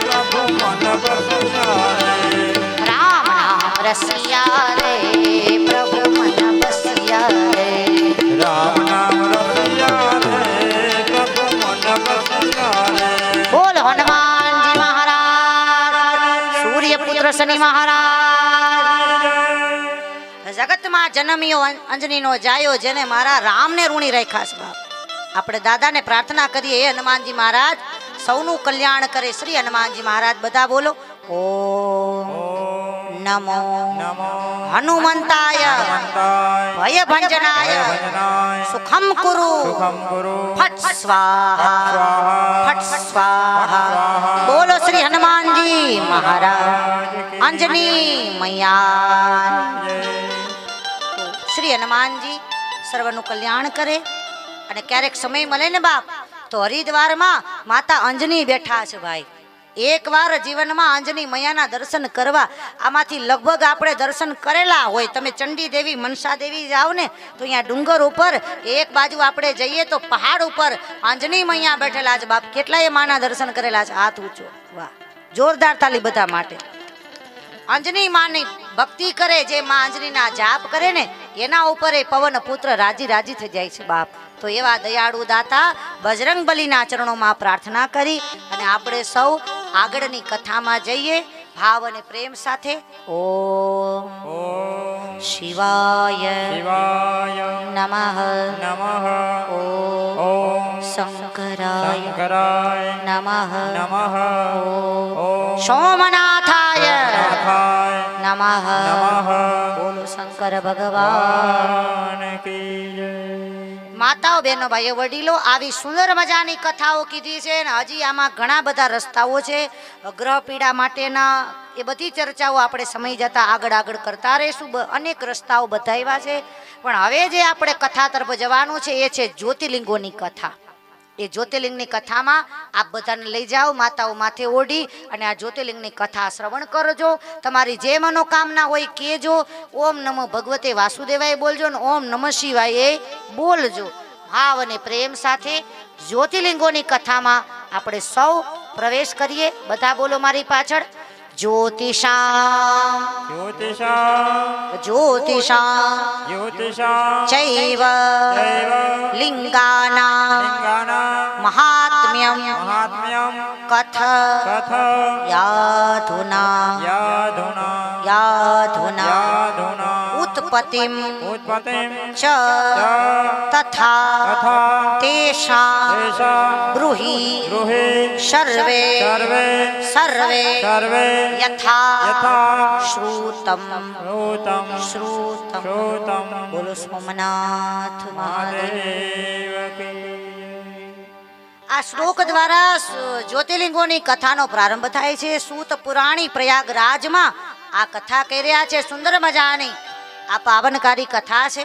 પ્રભુ મન બસિયા રે, રામ નામ રસિયા રે પ્રભુ મન બસિયા રે, રામ નામ રસિયા રે પ્રભુ મન બસિયા રે. બોલ હનુમાનજી મહારાજ, સૂર્યપુત્ર શનિ મહારાજ. જગતમાં જન્મ્યો અંજનીનો જાયો, જેને મારા રામને ઋણી રાખ્યા છે બાપ. આપણે દાદાને પ્રાર્થના કરીએ, હે હનુમાનજી મહારાજ સૌનું કલ્યાણ કરે. શ્રી હનુમાનજી મહારાજ બધા બોલો ઓમ. નમો નમો હનુમંતાય હનુમંતાય ભયભંજનાય ભજનાય સુખમ કુરુ સુખમ ગુરુ ફટ સ્વાહા ફટ સ્વાહા સ્વાહા. બોલો શ્રી હનુમાનજી મહારાજ અંજની મૈયા શ્રી હનુમાનજી સર્વનું કલ્યાણ કરે. અને ક્યારેક સમય મળે ને બાપ તો હરિદ્વારમાં માતા અંજની બેઠા છે ભાઈ. એકવાર જીવનમાં અંજની મૈયાના દર્શન કરવા. આમાંથી લગભગ આપણે દર્શન કરેલા હોય. તમે ચંડી દેવી મનસા દેવી જાઓ ને તો અહીંયા ડુંગર ઉપર એક બાજુ આપણે જઈએ તો પહાડ ઉપર અંજની મૈયા બેઠેલા છે બાપ. કેટલાય માના દર્શન કરેલા છે. હાથ ઊંચો, વાહ, જોરદાર તાલી બધા માટે. અંજની માની ભક્તિ કરે, જે માં અંજનીના જાપ કરે ને એના ઉપર એ પવન પુત્ર રાજી રાજી થઈ જાય છે બાપ. તો એવા દયાળુ દાતા બજરંગ બલીના ચરણોમાં પ્રાર્થના કરી અને આપણે સૌ આગળની કથામાં જઈએ ભાવ અને પ્રેમ સાથે. ઓમ ઓમ શિવાય શિવાય નમઃ નમઃ ઓમ ઓમ શંકરાય શંકરાય નમઃ નમઃ ઓમ ઓમ સોમનાથાય નાથાય નમઃ નમઃ બોલો શંકર ભગવાન. ભગવાન કી જય. માતાઓ બહેનો ભાઈઓ વડીલો આવી સુંદર મજાની કથાઓ કીધી છે અને હજી આમાં ઘણા બધા રસ્તાઓ છે ગ્રહ પીડા માટેના. એ બધી ચર્ચાઓ આપણે સમય જતાં આગળ આગળ કરતા રહીશું. અનેક રસ્તાઓ બતાવ્યા છે. પણ હવે જે આપણે કથા તરફ જવાનું છે એ છે જ્યોતિર્લિંગોની કથા. એ જ્યોતિર્લિંગની કથામાં આપ બધાને લઈ જાઓ, માતાઓ માથે ઓઢી અને આ જ્યોતિર્લિંગની કથા શ્રવણ કરજો. તમારી જે મનોકામના હોય કહેજો. ઓમ નમઃ ભગવતે વાસુદેવાય બોલજો ને ઓમ નમઃ શિવાય એ બોલજો. ભાવ અને પ્રેમ સાથે જ્યોતિર્લિંગોની કથામાં આપણે સૌ પ્રવેશ કરીએ. બધા બોલો મારી પાછળ. જ્યોતિષામ જ્યોતિષા જ્યોતિષામ જ્યોતિષા ચૈવ ચૈવ લિંગાનાં લિંગાનાં મહાત્મ્યં મહાત્મ્યં કથ કથ યાધુના યાધુના યાધુના યાધુના ઉત્પત્તિમ ઉત્પત્તિમ ચ ચ તથા તથા તેષાં તેષાં બ્રૂહિ ગૃહે સર્વે સર્વે સર્વે સર્વે યથા યથા શ્રુતમ શ્રુતમ શ્રુતમ. શ્રુતમ બોલો સોમનાથ મહાદેવ. મહાદેવ કી આ શ્લોક દ્વારા જ્યોતિર્લિંગોની કથાનો પ્રારંભ થાય છે. સૂત પુરાણી પ્રયાગરાજમાં આ કથા કહી રહ્યા છે. સુંદર મજાની આ પાવનકારી કથા છે.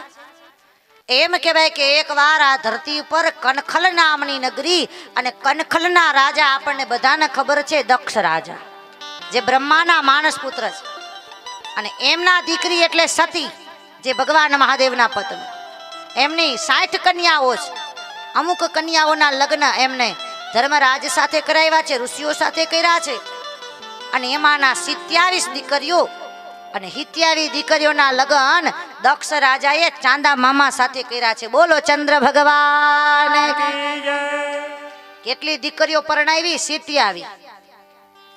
એમ કહેવાય કે એકવાર આ ધરતી ઉપર કનખલ નામની નગરી અને કનખલના રાજા આપણને બધાને ખબર છે દક્ષ રાજા, જે બ્રહ્માના માનસ પુત્ર છે. અને એમના દીકરી એટલે સતી, જે ભગવાન મહાદેવના પત્ની. એમની 60 કન્યાઓ છે. અમુક કન્યાઓના લગ્ન એમને ધર્મરાજ સાથે કરાવ્યા છે, ઋષિઓ સાથે કર્યા છે. અને એમાંના 27 દીકરીઓ અને 27 દીકરીઓના લગ્ન દક્ષ રાજાએ ચાંદા મામા સાથે કર્યા છે. બોલો ચંદ્ર ભગવાન. કી જય. કેટલી દીકરીઓ પરણાવી? 27.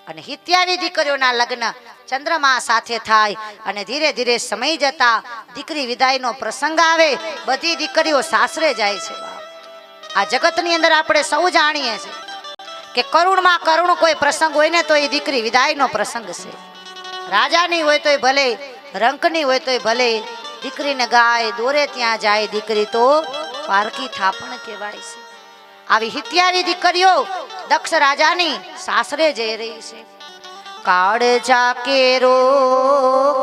અને 27 દીકરીઓના લગ્ન ચંદ્રમા સાથે થાય. અને ધીરે ધીરે સમય જતા દીકરી વિદાયનો પ્રસંગ આવે, બધી દીકરીઓ સાસરે જાય છે. આ જગતની અંદર આપણે સૌ જાણીએ છીએ કે કરુણમાં કરુણ કોઈ પ્રસંગ હોય ને તો એ દીકરી વિદાયનો પ્રસંગ છે. રાજાની હોય તોય ભલે, રંકની હોય તોય ભલે, દીકરીને ગાય દોરે ત્યાં જાય દીકરી તો પારકી થાપણ કહેવાય છે. આવી 27 દીકરીઓ દક્ષ રાજાની સાસરે જઈ રહી છે. કાળજા કેરો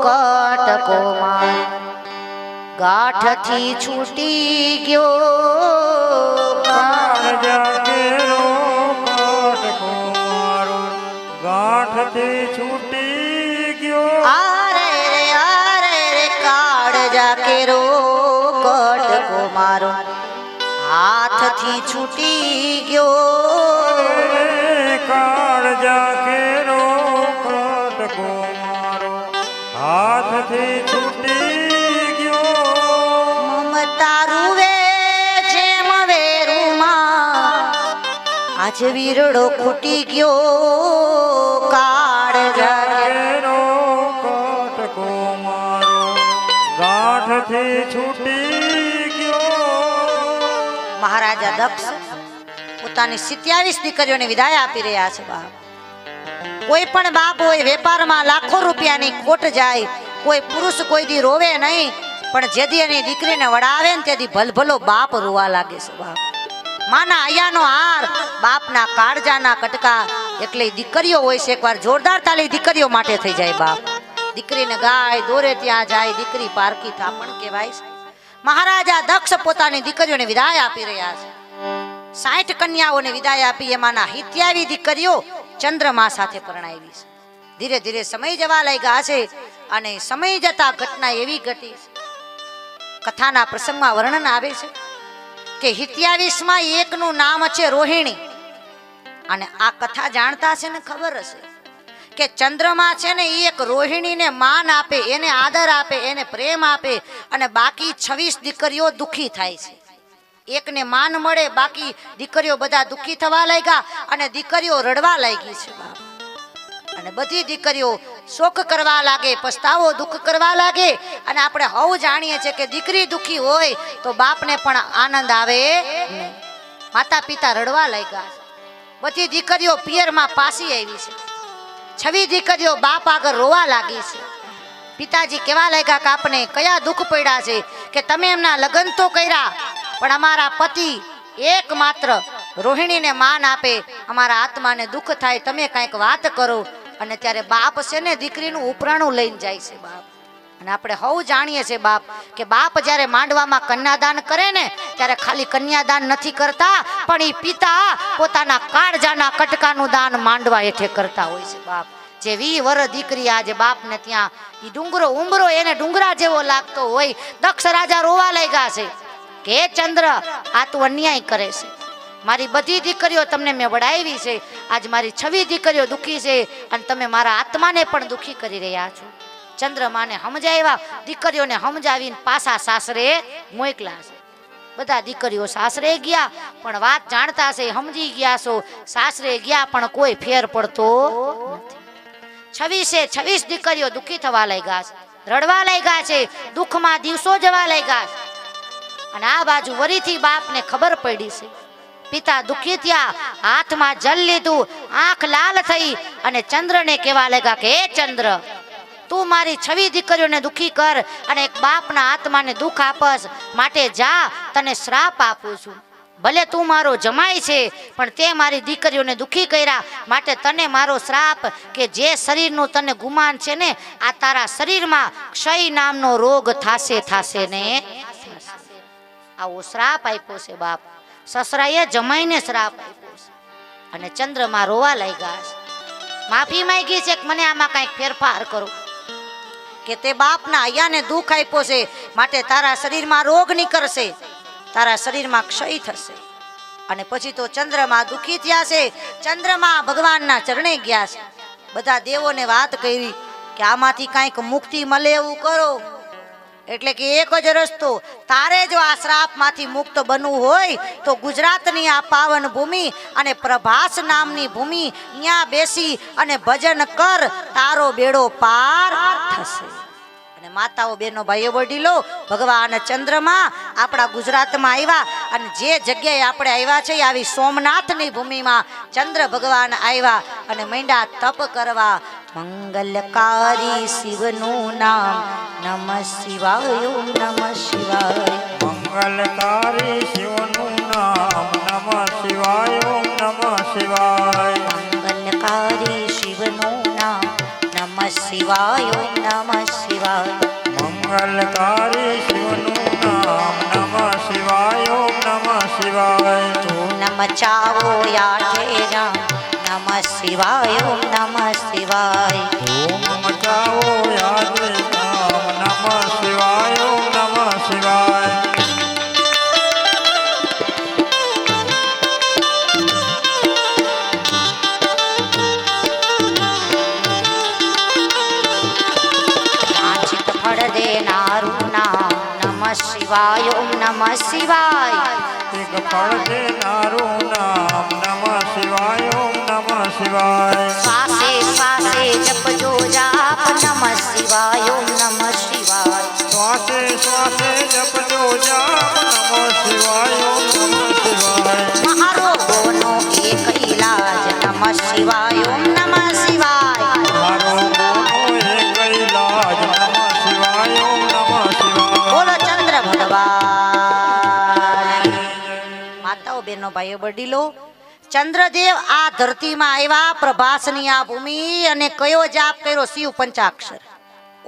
કટકોમાં ગાંઠથી છૂટી ગયો, કાળજા કેરો કટકો મારો ગાંઠથી છૂટી ગયો. આરે રે કાળજા કેરો કટકો મારો હાથથી છૂટી ગયો. કાળજા કેરો કટકો મારો હાથથી છૂટી ગયો. મમતા રૂવે જેમ વેરુમાં આજ વીરડો ખૂટી ગયો. કાળજા કેરો કટકો મારો ગાંઠથી છૂટી ગયો. મહારાજા દક્ષ પોતાની 27 દીકરીઓને વિદાય આપી રહ્યા છે. બાપ કોઈ પણ બાપ હોય વેપારમાં લાખો રૂપિયાની ખોટ જાય, કોઈ પુરુષ કોઈ દી રોવે નહીં, પણ જેદી એની દીકરીને વડાવે ને તેથી ભલભલો બાપ રોવા લાગે છે. બાપ માના આયાનો હાર, બાપના કાળજાના કટકા. એટલે દીકરીઓ હોય છે, એકવાર જોરદાર તાલી દીકરીઓ માટે થઈ જાય. બાપ દીકરીને ગાય દોરે ત્યાં જાય, દીકરી પારકી થાપણ કહેવાય છે. મહારાજા દક્ષ પોતાની દીકરીઓને વિદાય આપી રહ્યા છે. 60 કન્યાઓને વિદાય આપી, એમાંના 27 દીકરીઓ ચંદ્રમા સાથે પરણાવી છે. ધીરે ધીરે સમય જવા લાગ્યા છે અને સમય જતા ઘટના એવી ઘટી છે. કથાના પ્રસંગમાં વર્ણન આવે છે કે 27માં એકનું નામ છે રોહિણી. અને આ કથા જાણતા છે ને ખબર હશે કે ચંદ્રમા છે ને એક રોહિણીને માન આપે, એને આદર આપે, એને પ્રેમ આપે, અને બાકી 26 દીકરીઓ દુખી થાય છે. એકને માન મળે, બાકી દીકરીઓ બધા દુખી થવા લાગ્યા અને દીકરીઓ રડવા લાગી છે. બાપ અને બધી દીકરીઓ શોક કરવા લાગે, પસ્તાવો દુઃખ કરવા લાગે. અને આપણે હવ જાણીએ છીએ કે દીકરી દુખી હોય તો બાપને પણ આનંદ આવે નહીં. માતા પિતા રડવા લાગ્યા. બધી દીકરીઓ પિયરમાં પાસી આવી છે. 26 દીકરીઓ બાપ આગળ રોવા લાગી છે. પિતાજી કહેવા લાગ્યા કે આપને કયા દુઃખ પડ્યા છે કે તમે એમના લગ્ન તો કર્યા, પણ અમારા પતિ એકમાત્ર રોહિણીને માન આપે, અમારા આત્માને દુઃખ થાય, તમે કંઈક વાત કરો. અને ત્યારે બાપ છે ને દીકરીનું ઉપરાણું લઈને જાય છે. બાપ અને આપણે હવ જાણીએ છીએ બાપ કે બાપ જ્યારે માંડવામાં કન્યાદાન કરે ને ત્યારે ખાલી કન્યાદાન નથી કરતા, પણ એ પિતા પોતાના કાળજાના કટકાનું દાન માંડવા હેઠે કરતા હોય છે. બાપ જે 20 વર્ષ દીકરી આજે બાપને ત્યાં એ ડુંગરો ઉંબરો એને ડુંગરા જેવો લાગતો હોય. દક્ષ રાજા રોવા લાગ્યા છે કે હે ચંદ્ર, આ તું અન્યાય કરે છે. મારી બધી દીકરીઓ તમને મેં વડાવી છે, આજ મારી 26 દીકરીઓ દુઃખી છે અને તમે મારા આત્માને પણ દુઃખી કરી રહ્યા છો. ચંદ્રમાને સમજાવ્યા, દીકરીઓને સમજાવીને પાછા સાસરે મોકલા છે. બધા દીકરીઓ સાસરે ગયા, પણ વાત જાણતા છે, સમજી ગયા છો. સાસરે ગયા પણ કોઈ ફેર પડતો નથી. 26 દીકરીઓ દુઃખી થવા લાગ્યા છે, રડવા લાગ્યા છે, દુઃખમાં દિવસો જવા લાગ્યા છે. અને આ બાજુ વરીથી બાપને ખબર પડી છે. પિતા દુઃખી થયા, હાથમાં જલ લીધું, આંખ લાલ થઈ અને ચંદ્રને કહેવા લાગ્યા કે હે ચંદ્ર, તું મારી 26 દીકરીઓને દુઃખી કર અને એક બાપના આત્માને દુઃખ આપસ, માટે જા, તને શ્રાપ આપું છું. ભલે તું મારો જમાઈ છે, પણ તે મારી દીકરીઓને દુઃખી કર્યા, માટે તને મારો શ્રાપ કે જે શરીરનું તને ગુમાન છે ને, આ તારા શરીરમાં ક્ષય નામનો રોગ થાશે ને. આવો શ્રાપ આપ્યો છે બાપ. સસરાએ જમાઈને શ્રાપ આપ્યો છે. અને ચંદ્રમાં રોવા લાગ્યા છે, માફી માંગી છે કે મને આમાં કંઈક ફેરફાર કરો, કે તે બાપના આયાને દુઃખ આપ્યો છે, માટે તારા શરીરમાં રોગ નીકળશે, તારા શરીરમાં ક્ષય થશે. અને પછી તો ચંદ્રમાં દુઃખી થયા છે. ચંદ્રમાં ભગવાનના ચરણે ગયા છે. બધા દેવોને વાત કરી કે આમાંથી કંઈક મુક્તિ મળે એવું કરો. એટલે કે એક જ રસ્તો, તારે જો આ શ્રાપમાંથી મુક્ત બનવું હોય તો ગુજરાતની આ પાવન ભૂમિ અને પ્રભાસ નામની ભૂમિ, અહીંયા બેસી અને ભજન કર, તારો બેડો પાર થશે. અને માતાઓ, બહેનો, ભાઈઓ, વડીલો, ભગવાન ચંદ્રમાં આપણા ગુજરાતમાં આવ્યા. અને જે જગ્યાએ આપણે આવ્યા છે આવી સોમનાથની ભૂમિમાં ચંદ્ર ભગવાન આવ્યા અને માંડ્યા તપ કરવા. મંગલકારી શિવનું નામ નમઃ શિવાય, નમઃ શિવાય. મંગલકારી શિવનું નામ નમઃ શિવાય, નમઃ શિવાય. મંગલકારી શિવનું નામ નમઃ શિવાય, નમઃ શિવાય. મંગલકારી શિવનું નામ નમઃ શિવાય, નમઃ શિવાય. ધૂન મચાવો યાઠે રામ નમઃ શિવાય, નમઃ શિવાય. ધૂમ મચાવો યાદ રામ નમઃ શિવાય, નમઃ શિવાય. વાંચિત ફળ દેનારું નામ નમઃ શિવાય, નમઃ શિવાય. એક ફળ દેનારું નામ નમઃ શિવાય, નમઃ શિવાય. શ્વાસે શ્વાસે જપજો જાપ નમઃ શિવાય, નમઃ શિવાય. શ્વાસે શ્વાસે જપજો જાપ નમઃ શિવાય, નમઃ શિવાય. મહારોગોનો એક ઈલાજ નમઃ શિવાય, નમઃ શિવાય. બેનો ભાઈઓ વડીલો, ચંદ્રદેવ આ ધરતીમાં આવ્યા, પ્રભાસની આ ભૂમિ, અને કયો જાપ કર્યો? શિવ પંચાક્ષર.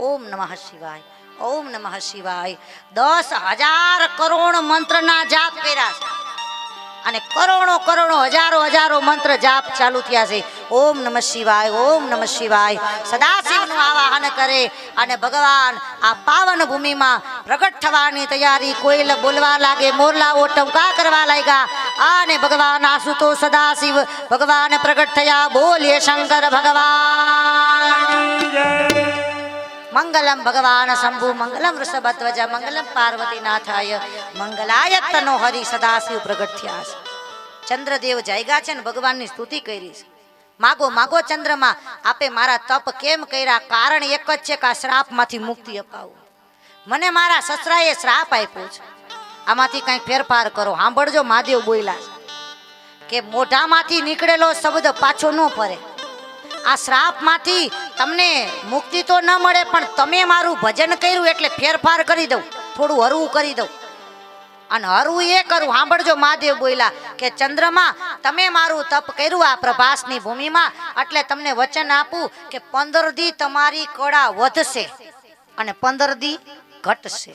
ઓમ નમઃ શિવાય, ઓમ નમઃ શિવાય. 10,000 કરોડ મંત્રના જાપ કર્યા છે, અને કરોડો કરોડો હજારો હજારો મંત્ર જાપ ચાલુ થયા છે. ઓમ નમઃ શિવાય, ઓમ નમઃ શિવાય. સદાશિવનું આવાહન કરે અને ભગવાન આ પાવન ભૂમિમાં પ્રગટ થવાની તૈયારી. કોઈલ બોલવા લાગે, મોરલાઓ ટવકા કરવા લાગ્યા, અને ભગવાન આસુતો સદાશિવ ભગવાન પ્રગટ થયા. બોલીએ શંકર ભગવાન. મંગલમ ભગવાન શંભુ, મંગલમ વૃષભધ્વજ, મંગલમ પાર્વતીનાથાય, મંગલાય તનો હરિ. સદાશિવ પ્રગટ થયા છે. ચંદ્રદેવ જાગ્યા છે ને ભગવાનની સ્તુતિ કરી છે. માગો માગો ચંદ્રમાં, આપે મારા તપ કેમ કર્યા? કારણ એક જ છે કે આ શ્રાપમાંથી મુક્તિ અપાવું. મને મારા સસરાએ શ્રાપ આપ્યો છે, આમાંથી કંઈક ફેરફાર કરો. સાંભળજો, મહાદેવ બોલ્યા છે કે મોઢામાંથી નીકળેલો શબ્દ પાછો ન ફરે. આ શ્રાપમાંથી તમને મુક્તિ તો ન મળે, પણ તમે મારું ભજન કર્યું એટલે ફેરફાર કરી દઉં, થોડું હરવું કરી દઉં. અને હરવું એ કરું. સાંભળજો, મહાદેવ બોલ્યા કે ચંદ્રમાં, તમે મારું તપ કર્યું આ પ્રભાસની ભૂમિમાં, એટલે તમને વચન આપું કે 15 દી તમારી કળા વધશે અને 15 દી ઘટશે.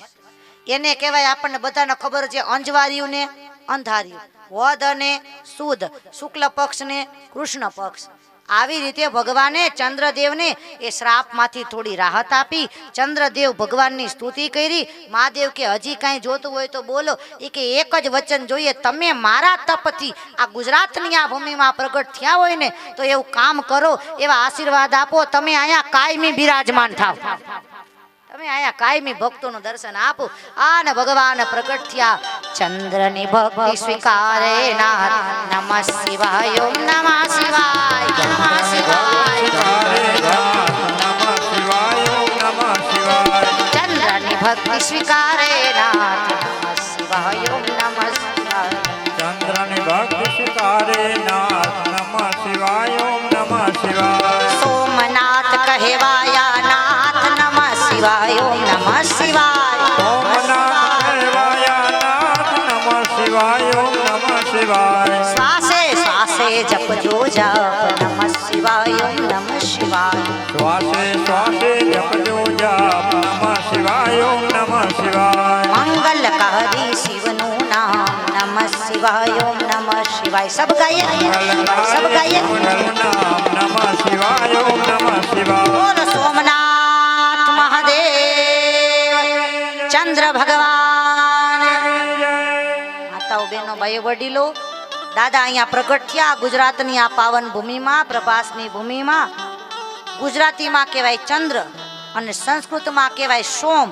એને કહેવાય, આપણને બધાને ખબર છે, અંજવાર્યું ને અંધાર્યું, વદ અને સુદ, શુક્લ પક્ષ ને કૃષ્ણ પક્ષ. આવી રીતે ભગવાને ચંદ્રદેવને એ શ્રાપમાંથી થોડી રાહત આપી. ચંદ્રદેવ ભગવાનની સ્તુતિ કરી. મહાદેવ કે હજી કાંઈ જોતું હોય તો બોલો. એ કે એક જ વચન જોઈએ, તમે મારા તપથી આ ગુજરાતની આ ભૂમિમાં પ્રગટ થયા હોય ને તો એવું કામ કરો, એવા આશીર્વાદ આપો. તમે અહીંયા કાયમી બિરાજમાન થાવ, તમે અહીંયા કાયમી ભક્તોનું દર્શન આપો. આને ભગવાન પ્રગટ થયા. ચંદ્રની ભક્તિ સ્વીકારે નાથ, નમઃ શિવાય, ઓમ નમઃ શિવાય, નમઃ શિવાય. ચંદ્રની ભક્તિ સ્વીકારે નાથ, નમઃ શિવાય, ઓમ નમઃ શિવાય. ચંદ્રની ભક્તિ સ્વીકારે નાથ, નમઃ શિવાય, ઓમ નમઃ શિવાય. સોમનાથ કહેવાયા નાથ, નમઃ શિવાય, ઓમ નમઃ શિવાય. સોમનાથ કહેવાયા નાથ, નમઃ શિવાય, ઓમ નમઃ શિવાય. શ્વાસે શ્વાસે જપજો જાપ, નમઃ શિવાય, ઓમ નમઃ શિવાય. શ્વાસે શ્વાસે જપજો જાપ, નમઃ શિવાય, ઓમ નમઃ શિવાય. મંગલકારી શિવનું નામ, નમઃ શિવાય, ઓમ નમઃ શિવાય. સબ ગાઈએ, સબ ગાઈએ. નામ નમઃ શિવાય, ઓમ નમઃ શિવાય. બોલો સોમનાથ મહાદેવ, ચંદ્ર ભગવાન. માતાઓ બહેનો ભાઈઓ વડીલો, દાદા અહીંયા પ્રગટ થયા ગુજરાતની આ પાવન ભૂમિમાં, પ્રભાસની ભૂમિમાં. ગુજરાતીમાં કહેવાય ચંદ્ર અને સંસ્કૃતમાં કહેવાય સોમ.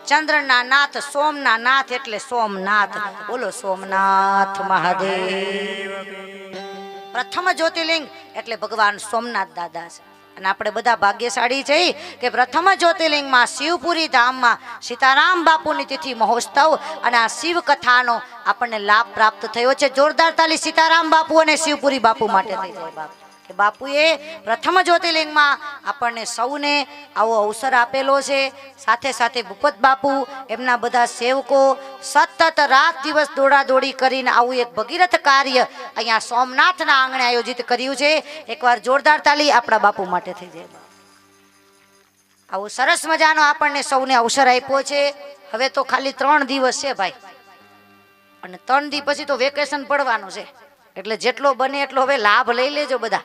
ચંદ્રના નાથ, સોમના નાથ એટલે સોમનાથ. બોલો સોમનાથ મહાદેવ. પ્રથમ જ્યોતિર્લિંગ એટલે ભગવાન સોમનાથ દાદા છે. અને આપણે બધા ભાગ્યશાળી છીએ કે પ્રથમ જ્યોતિર્લિંગમાં શિવપુરી ધામમાં સીતારામ બાપુની તિથિ મહોત્સવ અને આ શિવ કથાનો આપણને લાભ પ્રાપ્ત થયો છે. જોરદાર તાલી સીતારામ બાપુ અને શિવપુરી બાપુ માટે થઈ જાય. બાપુ કે બાપુએ પ્રથમ જ્યોતિર્લિંગમાં આપણને સૌને આવો અવસર આપેલો છે. સાથે સાથે ભૂપત બાપુ, એમના બધા સેવકો સતત રાત દિવસ દોડાદોડી કરીને આવું એક ભગીરથ કાર્ય અહીંયા સોમનાથના આંગણે આયોજિત કર્યું છે. એકવાર જોરદાર તાલી આપણા બાપુ માટે થઈ જાય. આવો સરસ મજાનો આપણને સૌને અવસર આપ્યો છે. હવે તો ખાલી 3 દિવસ છે ભાઈ, અને 3 દિવસ પછી તો વેકેશન પડવાનું છે. એટલે જેટલો બને એટલો હવે લાભ લઈ લેજો બધા.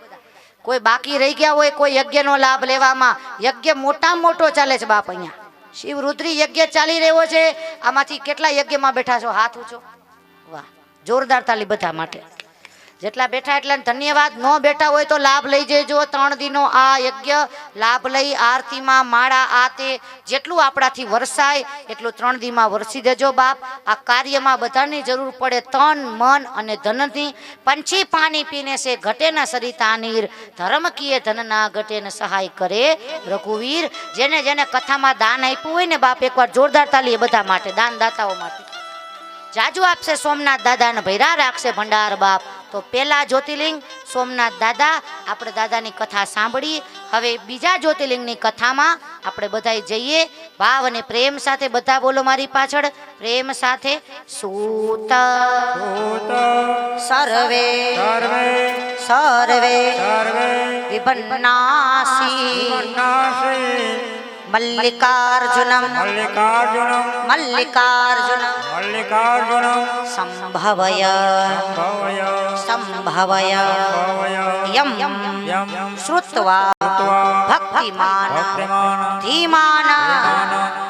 કોઈ બાકી રહી ગયા હોય, કોઈ યજ્ઞનો લાભ લેવામાં, યજ્ઞ મોટામાં મોટો ચાલે છે બાપ. અહીંયા શિવરુદ્રી યજ્ઞ ચાલી રહ્યો છે. આમાંથી કેટલા યજ્ઞમાં બેઠા છો? હાથ ઊંચો. વાહ, જોરદાર તાલી બધા માટે. જેટલા બેઠા એટલા ધન્યવાદ. ન બેઠા હોય તો લાભ લઈ જજો. 3 દિનો આ યજ્ઞ લાભ લઈ આરતીમાં, માળા, આ તે જેટલું આપણાથી વરસાય એટલું 3 દીમાં વરસી દેજો બાપ. આ કાર્યમાં બધાની જરૂર પડે, તન મન અને ધનની. પંછી પાણી પીને છે ઘટે ન સરિતા નીર, ધર્મ કીએ ધન ના ઘટે ન સહાય કરે રઘુવીર. જેને જેને કથામાં દાન આપ્યું હોય ને બાપ, એકવાર જોરદાર તાલી એ બધા માટે, દાનદાતાઓ માટે. જાજુ આપશે સોમનાથ દાદાને ભૈરા રાખશે ભંડાર બાપ. તો પહેલા જ્યોતિર્લિંગ સોમનાથ દાદા, આપણે દાદાની કથા સાંભળી. હવે બીજા જ્યોતિર્લિંગની કથામાં આપણે બધાય જઈએ. ભાવ અને પ્રેમ સાથે બધા બોલો મારી પાછળ, પ્રેમ સાથે. સૂત સૂત સર્વે સર્વે સર્વે સર્વે વિભન્નાસી વિભન્નાસી મલ્લિકાર્જુનમ મલ્લિકાર્જુનમ મલ્લિકાર્જુનમ મલ્લિકાર્જુનમ સંભવય ભવય સંભવય ભવય યમ યમ શ્રુત્વા શ્રુત્વા ભક્તિમાન ભક્તિમાન ધીમાન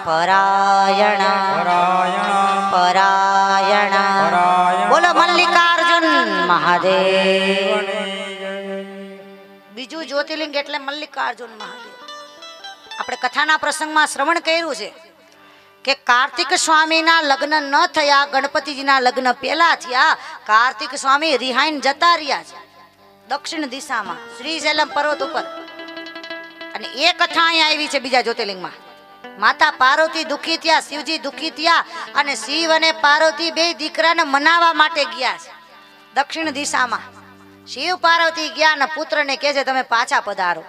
પરાયણ પરાયણ પરાયણ પરાયણ બોલો મલ્લિકાર્જુન મહાદેવ બીજું જ્યોતિર્લિંગ એટલે મલ્લિકાર્જુન મહાદેવ. આપણે કથાના પ્રસંગમાં શ્રવણ કર્યું છે કે કાર્તિક સ્વામીના લગ્ન ન થયા, ગણપતિજીના લગ્ન પહેલા થયા. કાર્તિક સ્વામી રિહાઈન જતા રહ્યા છે દક્ષિણ દિશામાં શ્રીશૈલમ પર્વત ઉપર. અને એ કથા અહીંયા આવી છે બીજા જ્યોતિર્લિંગમાં. માતા પાર્વતી દુઃખી થયા, શિવજી દુઃખી થયા અને શિવ અને પાર્વતી બે દીકરાને મનાવવા માટે ગયા છે દક્ષિણ દિશામાં. શિવ પાર્વતી ગયા અને પુત્રને કહે છે તમે પાછા પધારો,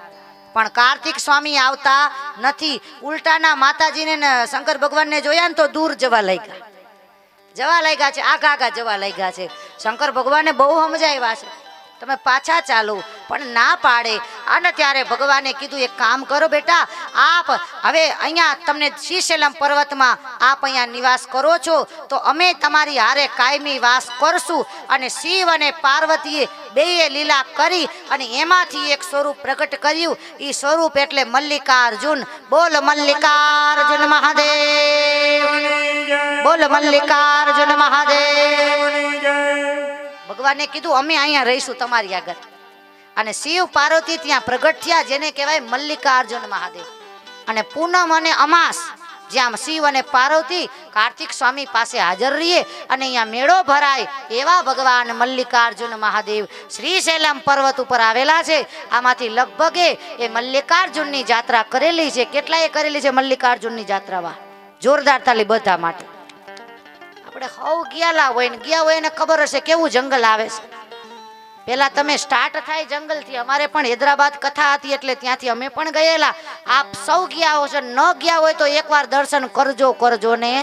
પણ કાર્તિક સ્વામી આવતા નથી. ઉલટાના માતાજીને ને શંકર ભગવાનને જોયા ને તો દૂર જવા લાગ્યા છે, આગા જવા લાગ્યા છે. શંકર ભગવાને બહુ સમજાવ્યા છે તમે પાછા ચાલો, પણ ના પાડે. અને ત્યારે ભગવાને કીધું એક કામ કરો બેટા, આપ હવે અહીંયા તમને શ્રીશૈલમ પર્વતમાં આપ અહીંયા નિવાસ કરો છો તો અમે તમારી હારે કાયમી વાસ કરશું. અને શિવ અને પાર્વતીએ બેયે લીલા કરી અને એમાંથી એક સ્વરૂપ પ્રગટ કર્યું. એ સ્વરૂપ એટલે મલ્લિકાર્જુન. બોલ મલ્લિકાર્જુન મહાદેવ, બોલ મલ્લિકાર્જુન મહાદેવ. ભગવાને કીધું અમે અહીંયા રહીશું તમારી આગળ. અને શિવ પાર્વતી ત્યાં પ્રગટ થયા, જેને કહેવાય મલ્લિકાર્જુન મહાદેવ. અને પૂનમ અને અમાસ જ્યાં શિવ અને પાર્વતી કાર્તિક સ્વામી પાસે હાજર રહીએ અને અહીંયા મેળો ભરાય એવા ભગવાન મલ્લિકાર્જુન મહાદેવ શ્રીશૈલમ પર્વત ઉપર આવેલા છે. આમાંથી લગભગ એ મલ્લિકાર્જુનની જાત્રા કરેલી છે. કેટલાએ કરેલી છે મલ્લિકાર્જુનની જાત્રામાં? જોરદાર તાલી બધા માટે. આપણે હવ ગયા હોય ને ખબર હશે કેવું જંગલ આવે છે. પેલા તમે સ્ટાર્ટ થાય જંગલથી. અમારે પણ હૈદરાબાદ કથા હતી એટલે ત્યાંથી અમે પણ ગયેલા. આપ સૌ ગયા હશો, ન ગયા હોય તો એકવાર દર્શન કરજો ને.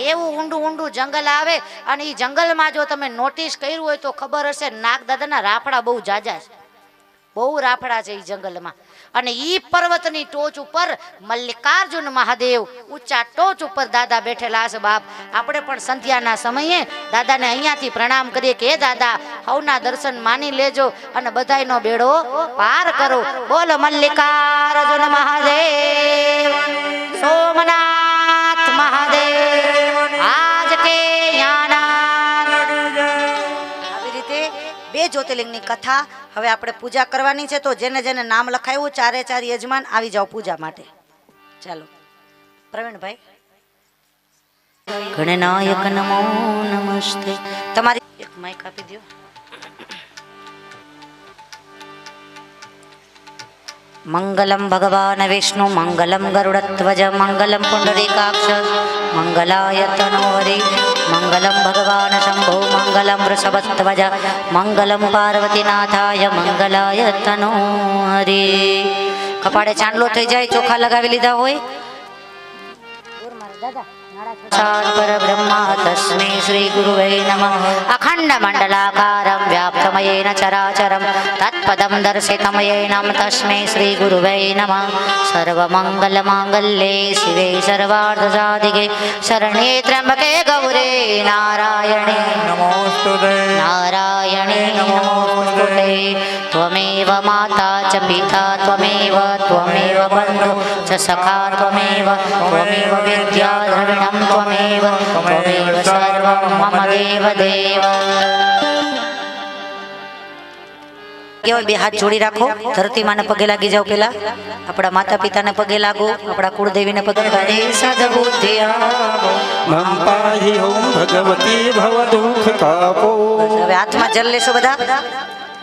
એવું ઊંડું જંગલ આવે. અને એ જંગલમાં જો તમે નોટિસ કર્યું હોય તો ખબર હશે નાગદાદાના રાફડા બહુ જાજા છે, બહુ રાફડા છે એ જંગલમાં. અને ઈ પર્વતની ટોચ ઉપર મલ્લિકાર્જુન મહાદેવ ઊંચા ટોચ ઉપર દાદા બેઠેલા છે. બાપ આપણે પણ સંધ્યાના સમયે દાદાને અહીંયાથી પ્રણામ કરીએ કે હે દાદા હવના દર્શન માની લેજો અને બધાયનો બેડો પાર કરો. બોલો મલ્લિકાર્જુન મહાદેવ, સોમનાથ મહાદેવ આજ કે આવી રીતે બે જ્યોતિર્લિંગની કથા હવે આપણે પૂજા કરવાની છે. તો જેને જેને નામ લખાયું ચારે ચાર યજમાન આવી જાઓ પૂજા માટે. ચાલો પ્રવીણભાઈ. ગણનાયક નમો નમસ્તે. તમારી એક માઈક આપી દો. મંગલમ ભગવાન વિષ્ણુ મંગલમ ગરુડધ્વજ મંગલમ પુંડરીકાક્ષ મંગલાય તનોહરિ મંગલમ ભગવાન શંભો મંગલમ વૃષભધ્વજ મંગલમ પાર્વતીનાથાય મંગલાય તનોહરિ. કપાળે ચાંદલો થઈ જાય, ચોખા લગાવી લીધા હોય. પરબ્રહ્મા તસ્મૈ શ્રી ગુરુવે નમઃ. અખંડ મંડલાકારં વ્યાપ્તમયેન ચરાચરં તત્પદં દર્શિતમયેન તસ્મૈ શ્રી ગુરુવે નમઃ. સર્વમંગલ માંગલ્યે શિવે સર્વાર્થસાધિકે શરણ્યે ત્ર્યંબકે ગૌરે નારાયણે નમોસ્તુતે નારાયણે નમોસ્તુતે. ત્વમેવ માતા ચ પિતા ત્વમેવ બંધુ ચ સખા ત્વમેવ વિદ્યા દ્રવિણમ ત્વમેવ સર્વં મમ દેવ દેવ. કેવો બે હાથ જોડી રાખો, ધરતી માને પગે લાગી જાઓ. પેલા આપણા માતા પિતાને પગે લાગો, આપણા કુળદેવીને પગે લાગો. હવે હાથમાં જલ લેશો, બધા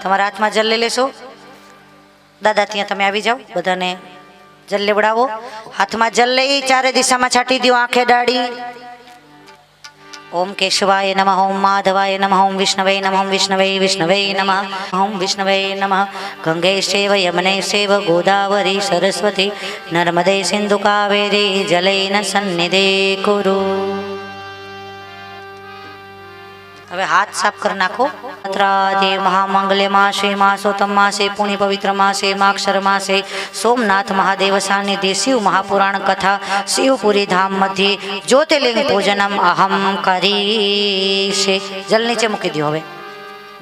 તમારા હાથમાં જલ લઈ લેશો. દાદા ત્યાં તમે આવી જાઓ, બધાને જલ લેવડાવો. હાથમાં જલ લઈ ચારે દિશામાં છાંટી દો, આંખે ડાળી. ઓમ કેશવાય નમઃ, ઓમ માધવાય નમઃ, ઓમ વિષ્ણવે નમઃ, ઓમ વિષ્ણવે નમઃ, ઓમ વિષ્ણવે નમઃ. ગંગે શૈવ યમને શૈવ ગોદાવરી સરસ્વતી નર્મદે સિંધુ કાવેરી જલૈન સન્નિધે કુરુ. હવે હાથ સાફ કરી નાખો. અત્રાદે મહામંગલ્ય માસે માસોત્તમ માસે પુણ્ય પવિત્ર માસે માક્ષર માસે સોમનાથ મહાદેવ સાનિધ્ય શિવ મહાપુરાણ કથા શિવપુરી ધામ મધ્યે જ્યોતિર્લિંગ પૂજનમ અહમ કરીશે. જલ નીચે મૂકી દો. હવે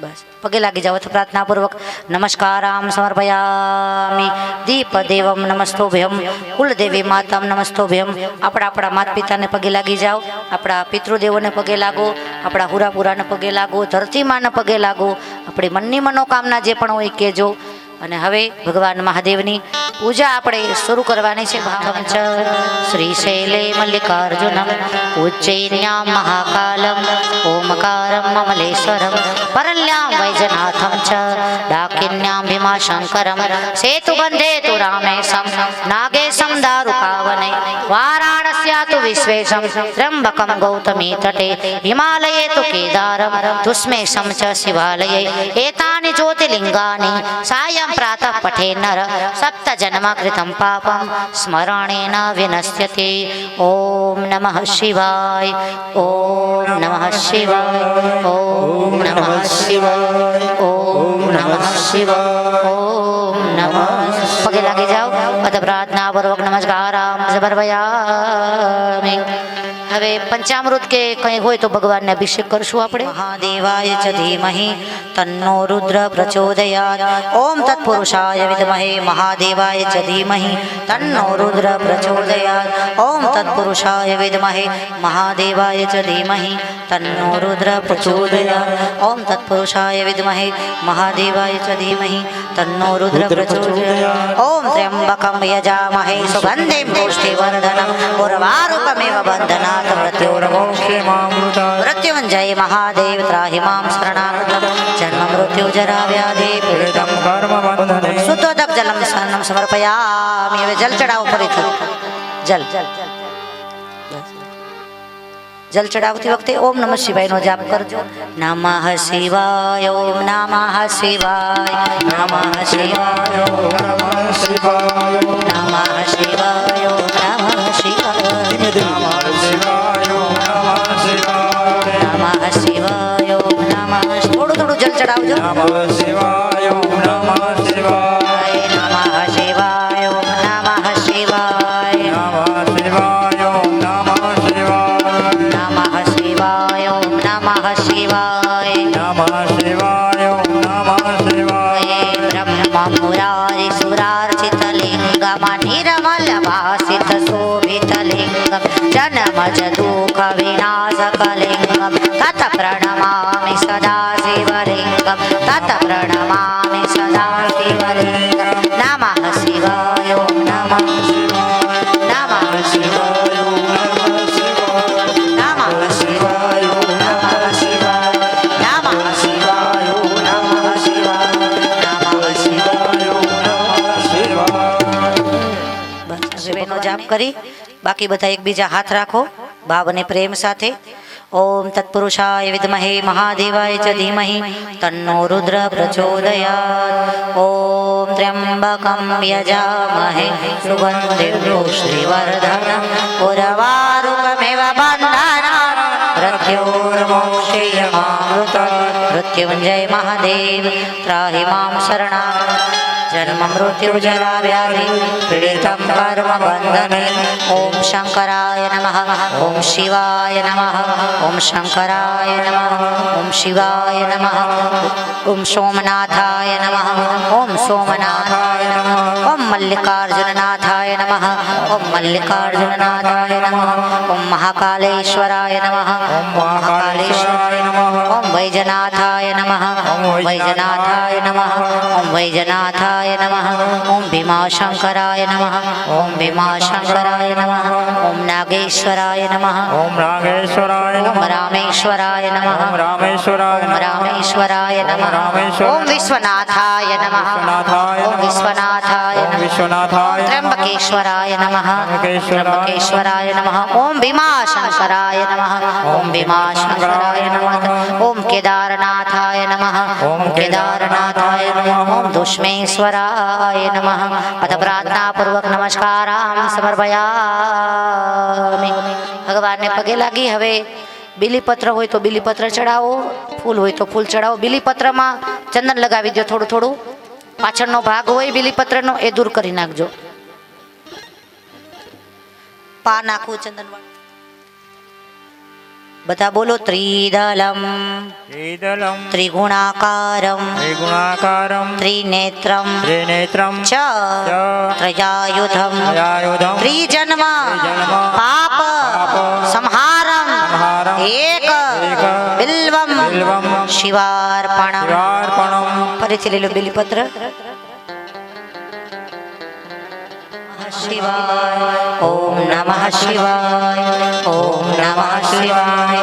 બસ પગે લાગી જાઓ. પ્રાર્થના પૂર્વક નમસ્કારામ સમર્પયામિ. દીપ દેવમ નમસ્તોભ્યમ, કુલદેવી માતમ નમસ્તોભ્યમ. આપણા માતા પિતાને પગે લાગી જાઓ, આપણા પિતૃદેવોને પગે લાગો, આપણા હુરાપુરાને પગે લાગો, ધરતી માને પગે લાગો, આપણી મનની મનોકામના જે પણ હોય કહેજો. અને હવે ભગવાન મહાદેવની પૂજા આપણે શરૂ કરવાની છે. ભાવમ ચ શ્રીશૈલે મલ્લિકાર્જુનમ ઉજ્જૈન્યામ મહાકાલમ ઓમકારમ મમલેશ્વરમ પરલ્યામ વૈજનાથમ ચ ડાકિન્યામ ભીમાશંકરમ સેતુબંધે તુ રામેશમ નાગેશમ દારુકાવને વારાણસ્યા તુ વિશ્વેશમ ત્રંબકમ ગૌતમી તટે હિમાલયે તુ કેદારમ તુષ્મેશમ ચ શિવાલયે એતાની જ્યોતિર્લિંગાની સાયં પ્રાતઃ પઠે નર સપ્ત જન્મ કૃતમ પાપમ સ્મરણેન વિનશ્યતે. ઓમ નમઃ શિવાય. ઓમ નમઃ શિવાય. ઓમ નમઃ શિવાય. ઓમ નમઃ શિવાય. ઓમ નમઃ. પગે લાગી જાઓ. પદ પ્રાર્થના પૂર્વક નમસ્કારામ સમર્પયામિ. હવે પંચામૃત કે કંઈ હોય તો ભગવાનને અભિષેક કરશું આપણે. મહાદેવાય ચ ધીમહિ તન્નો રુદ્ર પ્રચોદયાત. ઓમ તત્પુરુષાય વિદ્મહે મહાદેવાય ચ ધીમહિ તન્નો રુદ્ર પ્રચોદયાત. ઓમ તત્પુરુષાય વિદ્મહે મહાદેવાય ચ ધીમહિ તન્નો રુદ્ર પ્રચોદયાત. ઓમ તત્પુરુષાય વિદ્મહે મહાદેવાય ચ ધીમહિ તન્નો રુદ્ર પ્રચોદયાત. ઓમ ત્ર્યંબકમ યજામહે સુગંધિમ પુષ્ટિવર્ધનમ ઉર્વારુકમેવ બંધનાत् મૃત્યુંજય મહાદેવ ત્રાહિ મામ શરણાગતમ જન્મ મૃત્યુ જરા વ્યાધિ પીડિતમ કર્મબંધને શુદ્ધોદક જલમ સ્નાનમ સમર્પયામિ. હવે જલ ચડાવો. ફરીથી જલ ચડાવતી વખતે ઓમ નમઃ શિવાયનો જાપ કરજો. નમઃ શિવાય. ઓમ નમઃ શિવાય. નમઃ શિવાય. નમઃ શિવાય. નમઃ શિવાય. નમઃ શિવાય. નમઃ શિવાય. થોડું જલ ચડાવજો. નમઃ શિવાય. નમઃ શિવાય. નમઃ શિવાય. નમઃ શિવાય. નમઃ શિવાય. નમઃ શિવાય. નમઃ શિવાય. નમઃ શિવાય. નમઃ શિવાય. બ્રહ્મ મુરારી સુરાર્ચિત લિંગમ નિર્મલ ભાસિત શોભિત લિંગમ જન્મ જ દુઃખ વિનાશક લિંગમ તત પ્રણમામિ સદા શિવલિંગમ તત પ્રણમામિ સદા શિવલિંગમ. નમઃ શિવાય. નમઃ શિવાય. નમઃ શિવાય. નમઃ શિવાય. નમઃ શિવાય. નમઃ શિવાય. નમઃ શિવાય. નમઃ શિવાય. નમઃ શિવાય. બસ શિવનો જાપ કરી બાકી બધા એકબીજા હાથ રાખો ભાવ અને પ્રેમ સાથે. ઓમ તત્પુરુષાય વિદ્મહે મહાદેવાય ચ ધીમહિ તન્નો રુદ્ર પ્રચોદયાત. ઓમ ત્ર્યંબકમ યજામહે સુગંધિમ પુષ્ટિવર્ધનમ ઉર્વારુકમેવ બંધનાत् મૃત્યોર્મોક્ષેયમામૃતम्. મૃત્યુંજય મહાદેવ ત્રાહિ મામ શરણાગતમ જન્મ મૃત્યુ જરા વ્યાધિ પીડિતમ કર્મ બંધને. ઓમ શંકરાય નમઃ. ઓમ શિવાય નમઃ. ઓમ શંકરાય નમઃ. ઓમ શિવાય નમઃ. ઓમ સોમનાથાય નમઃ. ઓમ સોમનાથાય નમઃ. ઓમ મલ્લિકાર્જુનનાથાય નમઃ. ઓમ મલ્લિકાર્જુનનાથાય નમઃ. ઓમ મહાકાલેશ્વરાય નમઃ. ઓમ મહાકાલેશ્વરાય નમઃ. ઓમ વૈજનાથાય નમઃ. ઓમ વૈજનાથાય નમઃ. ઓમ વૈજનાથાય નમઃ. ઓમ ભીમાશંકરાય નમઃ. ઓમ ભીમાશંકરાય નમઃ. ઓમ નાગેશ્વરાય નમઃ. ઓમ નાગેશ્વરાય ઓમ રામેશ્વરાય નમઃ. ઓમ રામેશ્વરાય ઓમ રામેશ્વરાય નમઃ. ઓમ વિશ્વનાથાય નમઃ. ઓમ વિશ્વનાથાય ઓમ નમઃ. વિશ્વનાથાય ત્ર્યંબકેશ્વરાય નમઃ. ત્ર્યંબકેશ્વરાય નમઃ. ઓમ ભીમાશંકરાય નમઃ. ઓમ ભીમાશંકરાય નમઃ. ઓમ કેદારનાથાય નમઃ. ઓમ કેદારનાથાય નમઃ. ઓમ દુષ્મેશ્વરાય નમઃ. અથ પ્રાર્થના પૂર્વક નમસ્કારામ સમર્પયામિ. ભગવાનને પગે લાગી હવે બીલીપત્ર હોય તો બીલીપત્ર ચડાવો, ફૂલ હોય તો ફૂલ ચડાવો. બીલીપત્રમાં ચંદન લગાવી દો થોડું થોડું. પાછળનો ભાગ હોય બીલીપત્રનો એ દૂર કરી નાખજો. પા નાખવું ચંદન વાળું. બધા બોલો ત્રિદલમ ત્રિદલમ ત્રિગુણાકારમ ત્રિગુણાકારમ ત્રિનેત્રમ ત્રિનેત્રમ ચ ત્રયાયુધમ ત્રયાયુધમ ત્રિજન્મ પાપ સંહારમ સંહારમ એક એક બિલ્વમ બિલ્વમ શિવાર્પણમ. શિવાર્પણમ. ફરીથી લઈ લો બીલીપત્ર. શિવાય ઓમ નમઃ શિવાય ઓમ નમઃ શિવાય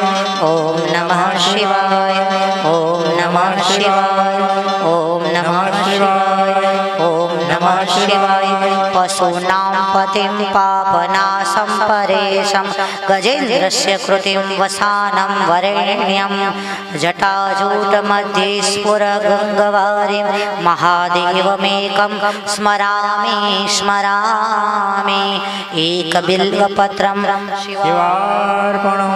ઓમ નમઃ શિવાય ઓમ નમઃ શિવાય ઓમ નમઃ શિવાય ઓમ નમઃ શિવાય. પશુનાં પતિં પાપનાશં પરેશં ગજેન્દ્રસ્ય કૃતિં વસાनं વરેણ્યં જટાજૂટमध्ये સ્ફુરગંગવારિं મહાદેવમેકં સ્મરામિ સ્મરામિ. એકબિલ્વપત્રં શિવાર્પણમ.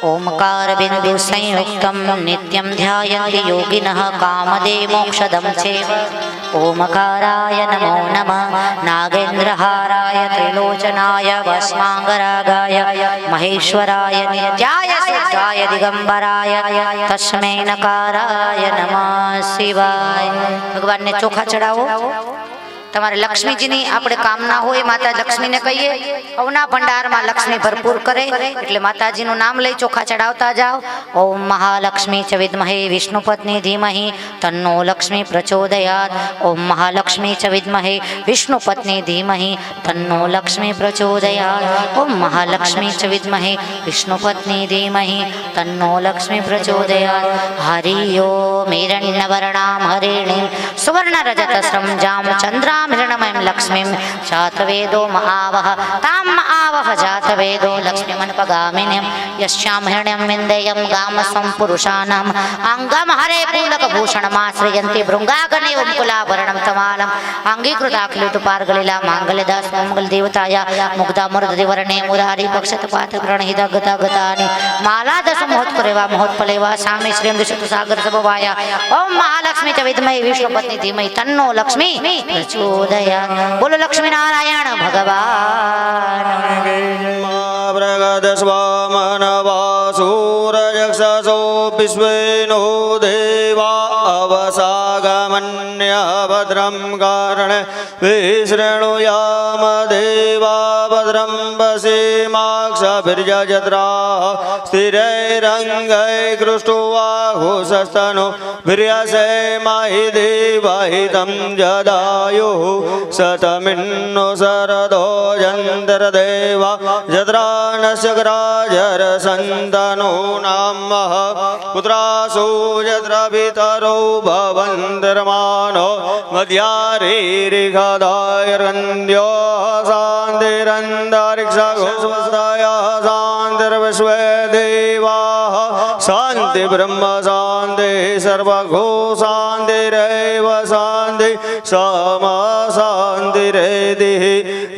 ओमकार बिंदु संयुक्तं नित्यं ध्यायन्ति योगिनः कामदे मोक्षदं चैव. ओमकाराय नमो नमः. नागेन्द्रहाराय त्रिलोचनाय भस्मांगरागाय महेश्वराय नित्याय सिद्धाय दिगंबराय तस्मै नकाराय नमः शिवाय. भगवान ने चोखा चढ़ावो. તમારે લક્ષ્મીજીની આપણે કામના હોય માતા લક્ષ્મીને કહીએ અવના ભંડારમાં લક્ષ્મી ભરપૂર કરે એટલે માતાજીનું નામ લઈ ચોખા ચડાવતા જાઓ. ઓમ મહાલક્ષ્મી ચ વિદ્મહે વિષ્ણુપત્ની ધીમહિ તન્નો લક્ષ્મી પ્રચોદયાત. ઓમ મહાલક્ષ્મી ચ વિદ્મહે વિષ્ણુપત્ની ધીમહિ તન્નો લક્ષ્મી પ્રચોદયાત. ઓમ મહાલક્ષ્મી ચ વિદ્મહે વિષ્ણુપત્ની ધીમહિ તન્નો લક્ષ્મી પ્રચોદયાત. હરિ ઓમ હિરણ્યવર્ણામ હરિણીમ સુવર્ણરજતસ્રં જામ ચંદ્રામ हिरण्मयं लक्ष्मीं जातवेदो महावह ताम आवह जातवेदो लक्ष्मीमन्पगामिनीं यस्यां हिरण्यं विन्देयं गामसं पुरुषाणाम् अङ्गं हरे पूलकभूषणमाश्रयन्ति भृङ्गागनेवं कुलाभरणं तमालम् अङ्गीकृताखिलुतुपार्गलिला माङ्गल्यदास मङ्गलदेवताय मुग्धामृतदिवर्णे मुरारी पक्षतपातग्रणहितगतानि मालादश महोत्करेवा महोत्पलेवा सामे श्रीं दिशतु सागर ओम महालक्ष्मी च विद्महे विष्णुपत्नी धीमहि तन्नो लक्ष्मी प्रचोदयात्. बोलो लक्ष्मी नारायण भगवान. प्रगदस्वामनवासूरजक्षसो विश्वेनो देवा अवसागमन्य भद्रं कारणे विशृणुयाम देवा भद्रं वसेमाक्षभिर्यजत्रा स्थिरैरङ्गै कृष्टुवाहुसस्तनो वीर्यसेमाहि देवहितं जदायुः शतमिन्नो शरदो जन्तर्देवा जत्रानस्य ग्राजरसन्तनो नामः पुत्रासु यत्र पितरो भवन्तर्मानो मध्यारीरिखदायर्गन्ध्यो शान्तिरन्तरिक्षघोषवस्ताय शान्तिर्विश्वे देवाः शान्ति ब्रह्म शान्ति सर्वघो शान्तिरेव शान्ति समा शान्तिरेतिः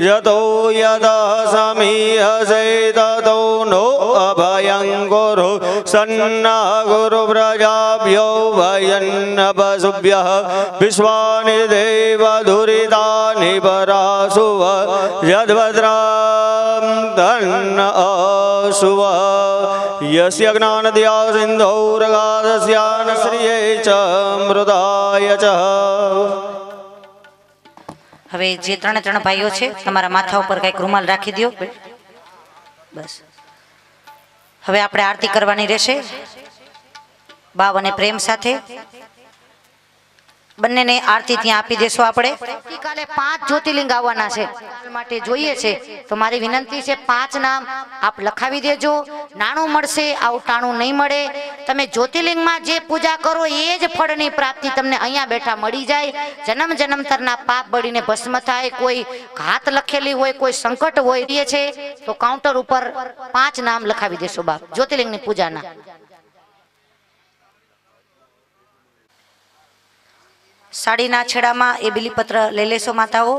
यतो यदा समीहसे ततो नो अभयं कुरु सन्ना गुरु प्रजाभ्यो भयन्न पशुभ्यः विश्वानि देव दुरितानि पराशुव यद्भद्रां तन्न अशुव यस्य ज्ञानदया सिन्धौरगाधस्य श्रिये च मृदाय च. હવે જે ત્રણે ત્રણ ભાઈઓ છે તમારા માથા ઉપર કઈક રૂમાલ રાખી દો. બસ હવે આપણે આરતી કરવાની રહેશે ભાવ અને પ્રેમ સાથે. બંનેને આરતી ત્યાં આપી દેશો આપણે. આવતીકાલે 5 જ્યોતિર્લિંગ આવવાના છે માટે જોઈએ છે તો મારી વિનંતી છે 5 નામ આપ લખાવી દેજો. નાણું મળશે, આવું ટાણું નહીં મળે. તમે જ્યોતિર્લિંગમાં જે પૂજા કરો એ જ ફળની પ્રાપ્તિ તમને અહીંયા બેઠા મળી જાય. જન્મ જન્મતરના પાપ બળીને ભસ્મ થાય. કોઈ ઘાત લખેલી હોય, કોઈ સંકટ હોય છે તો કાઉન્ટર ઉપર 5 નામ લખાવી દેશો બાપ જ્યોતિર્લિંગની પૂજાના. સાડીના છેડામાં એ બિલીપત્ર લઈ લેશો માતાઓ.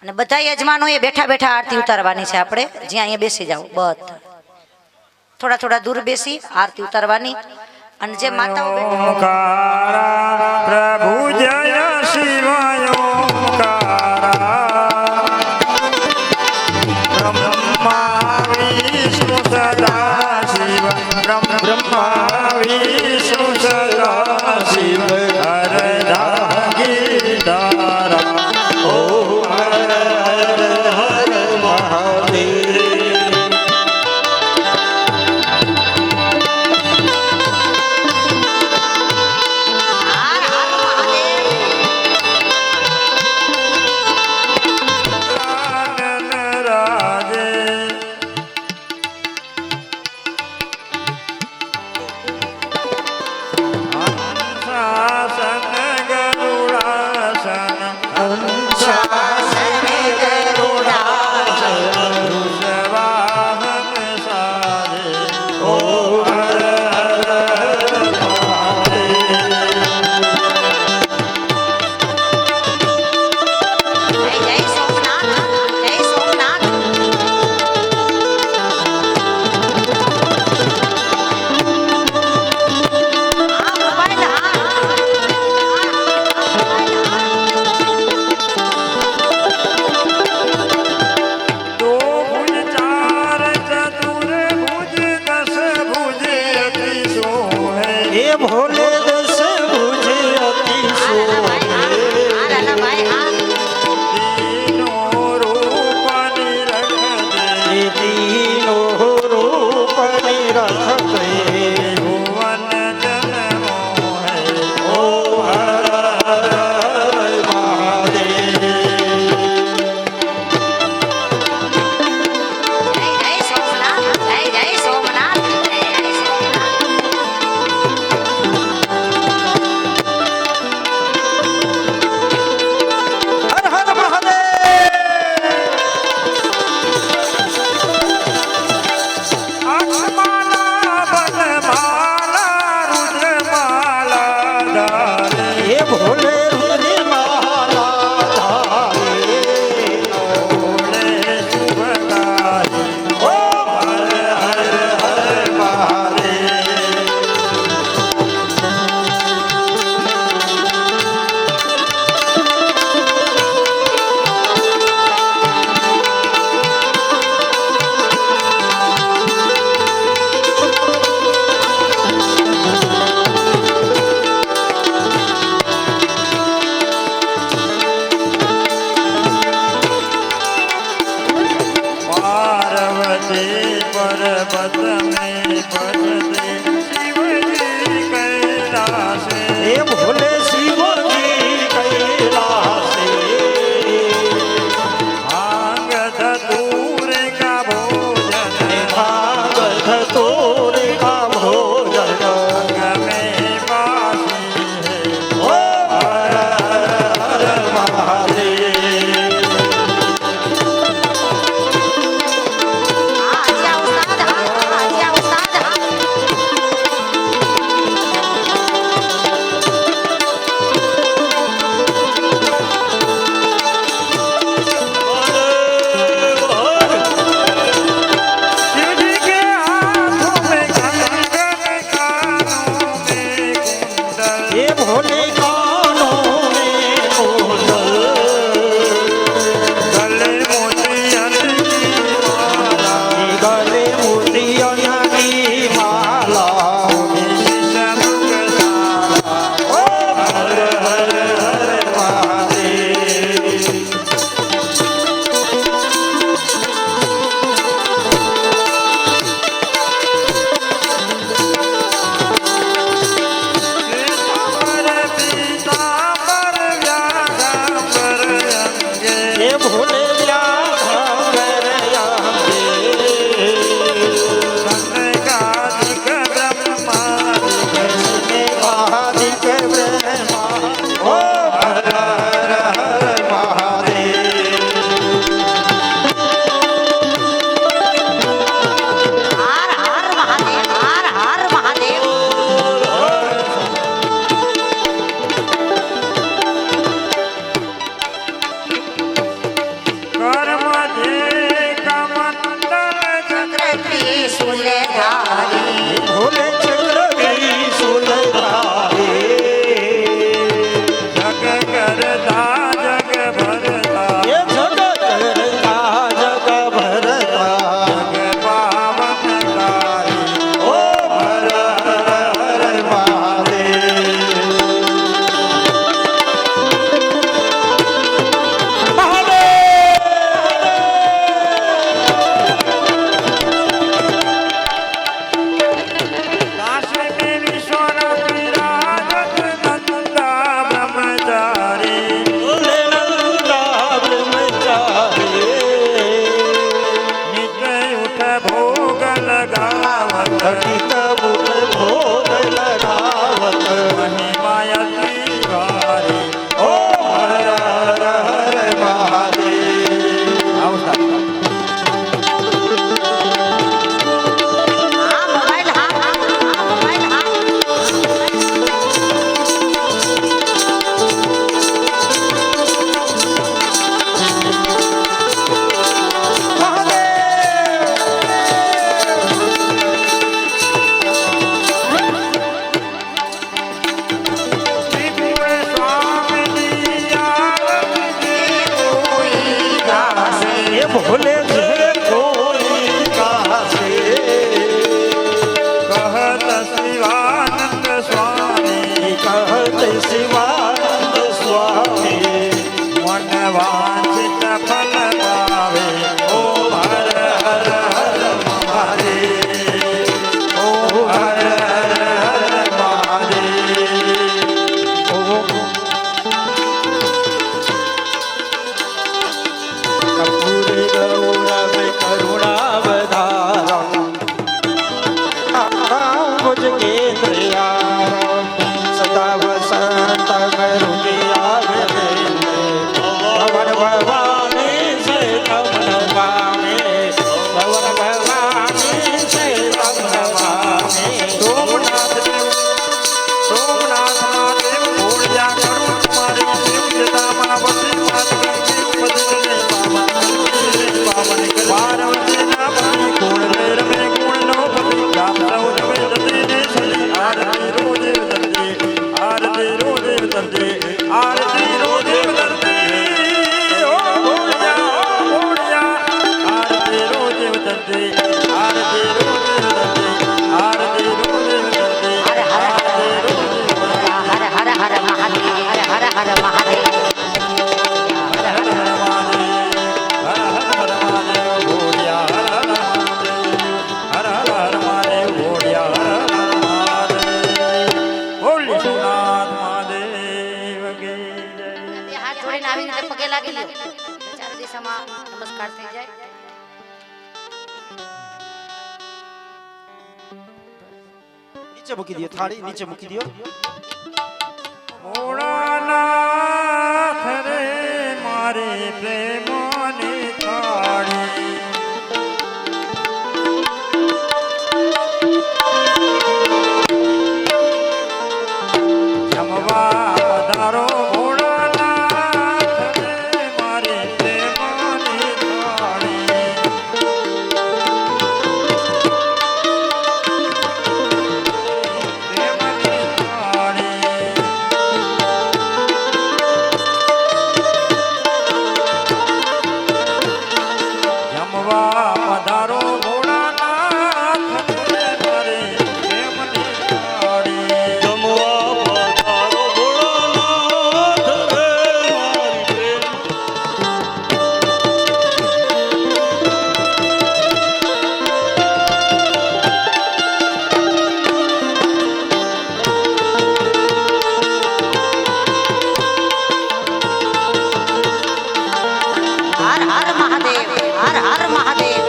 અને બધા યજમાનોએ બેઠા બેઠા આરતી ઉતારવાની છે. આપણે જ્યાં અહીંયા બેસી જાઓ બધા થોડા થોડા દૂર બેસી આરતી ઉતારવાની. અને જે માતાઓ બેઠા ઓંકારા પ્રભુ જય શિવાય ઓંકારા બ્રહ્મા વિષ્ણુ સદા શિવ બ્રહ્મા વિષ્ણુ સદા શિવ હરદા ગીતારા ઓમ હર હર હર મહાદેવ. હર હર મહાદેવ. વાંછિત ફલ પાવે. ઓમ હર હર હર મહાદેવ. ઓમ હર હર હર મહાદેવ. ઓમ कर्पूरे गौरव करुणावतारम् भुज केन्द्रयारं सदा वसन्तं हृदयारविन्दे भवन भवानी से तम नमामि भवन भवानी से तम नमामि સોમનાથ દેવ સોમનાથ મહાદેવ ભોળિયા કરું તમારી શિવજતામાં વસી માત ગંગે ઉપદને પાવન કરે. પાર્વતીના ભાઈ ગુણ રે રમે ગુણનો પતિ ગામ સૌ રમે દતીને સજી. આરતી રોજે દર્દે આરતી રોજે દર્દે આરતી રોજે દર્દે. ઓ ભોળિયા ભોળિયા આરતી રોજે દર્દે આરતી રોજે દર્દે આરતી રોજે દર્દે હર હર આરતી રોજે હર હર હર મહાદેવ હર હર હર મહાદેવ હર હર હર હાથ જોડીને આવી રીતે પગે લાગી લ્યો. ચાર દિશામાં નમસ્કાર થઈ જાય. નીચે મૂકી દો થાળી નીચે મૂકી દો ભોળાનાથ રે મારે પ્રેમની થાળી. જમવા પધારો ભોળાનાથ રે મારે પ્રેમની થાળી. પ્રેમની થાળી. જમવા પધારો ભોળાનાથ રે મારે પ્રેમની થાળી. જમવા પધારો ભોળાનાથ રે મારી પ્રેમ હર હર મહાદેવ હર હર મહાદેવ.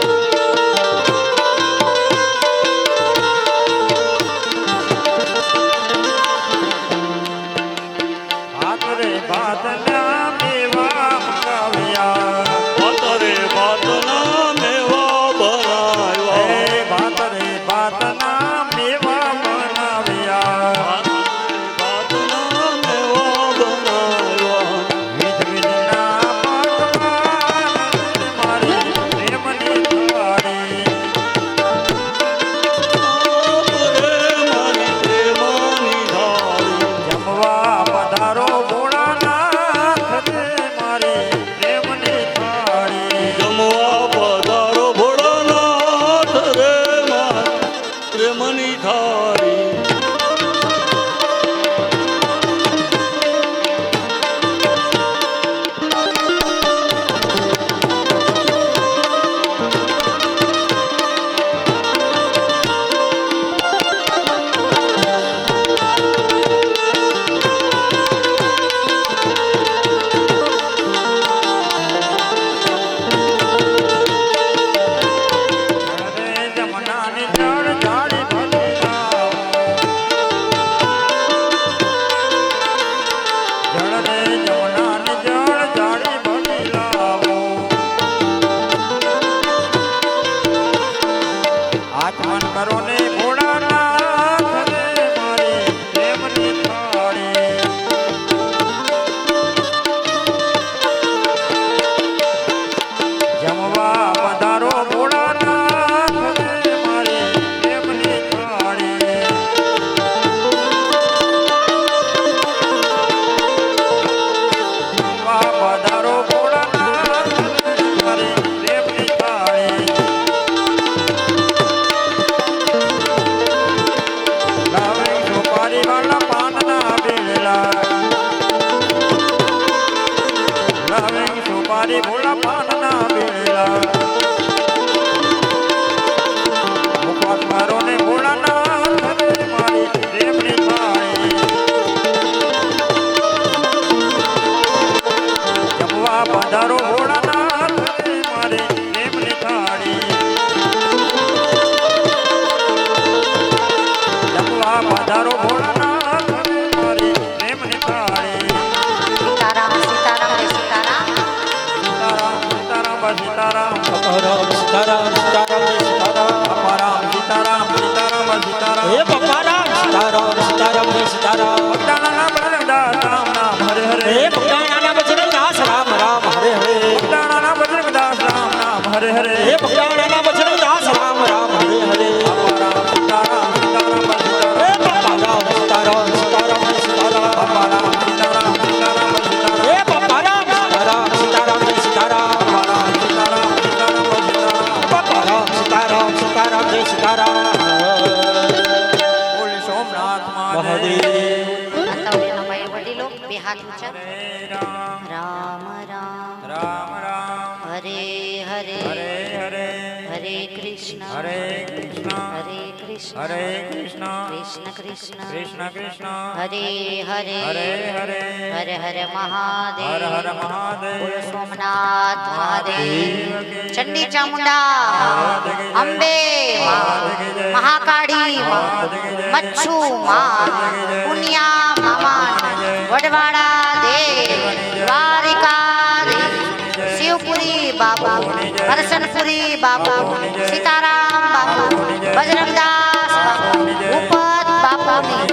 ભાત રે ભાતના મેવા મંગાવ્યા. પાતરે પાતના મેવા બનાવ્યા હે ભાત રે ભાતના મેવા બનાવ્યા. પાતના મેવા બનાવ્યા વિધ વિધના પકવાન મારી પ્રેમની થાળી. રે મારી પ્રેમની થાળી જમવા પધારો ભોળાનાથ મારી ભોળા પાનના બેલા મુખવાસ મારો ને ભોળાનાથ રે મારી પ્રેમની થાળી જમવા પધારો ભોળાનાથ રે મારી પ્રેમની થાળી જમવા પધારો ભોળાનાથ રે મારી પ્રેમની થાળી સીતારામ સીતારામ રે સીતારામ સીતારામ સીતારામ સીતારામ સીતારામ સીતારામ અપારામ સીતારામ સીતારામ સીતારામ હે પપ્પારામ સીતારામ સીતારામ સીતારામ ભક્તાના બજરંગદાસ રામ નામ હરે હરે હે ભગવાનના બજરંગદાસ રામ રામ હરે હરે ભક્તાના બજરંગદાસ રામ નામ હરે હરે હે ભગવાનના બજરંગદાસ રામ રામ હરે હરે અપારામ સીતારામ સીતારામ સીતારામ હે પપ્પારામ સીતારામ સીતારામ સીતારામ અપારામ સીતારામ સીતારામ સીતારામ હે પપ્પારામ સીતારામ સીતારામ સીતારામ અપારામ સીતારામ સીતારામ સીતારામ પપ્પારામ સીતારામ સીતારામ જય સીતારામ બોલ સોમનાથ મહાદેવ મહાદેવ માતાઓના ભાઈ વડીલો બે હાથ ઊંચા હરે રામ રામ રામ રામ રામ હરે હરે હરે હરે હરે કૃષ્ણ હરે કૃષ્ણ હરે કૃષ્ણ હરે કૃષ્ણ કૃષ્ણ કૃષ્ણ કૃષ્ણ કૃષ્ણ હરે હરે હરે હરે હરે હરે મહાદેવ હર હર મહાદેવ બોલો સોમનાથ મહાદેવ ચંડી ચામુંડા અંબે માં, મહાકાળી માં, મચ્છુ માં, પુનિયા મામા વડવાડા દેવ દ્વારિકાધીશ શિવપુરી બાબા કરશનપુરી બાબા સીતારામ બાબા બજરંગદાસ બાબા ઉપત બાપાની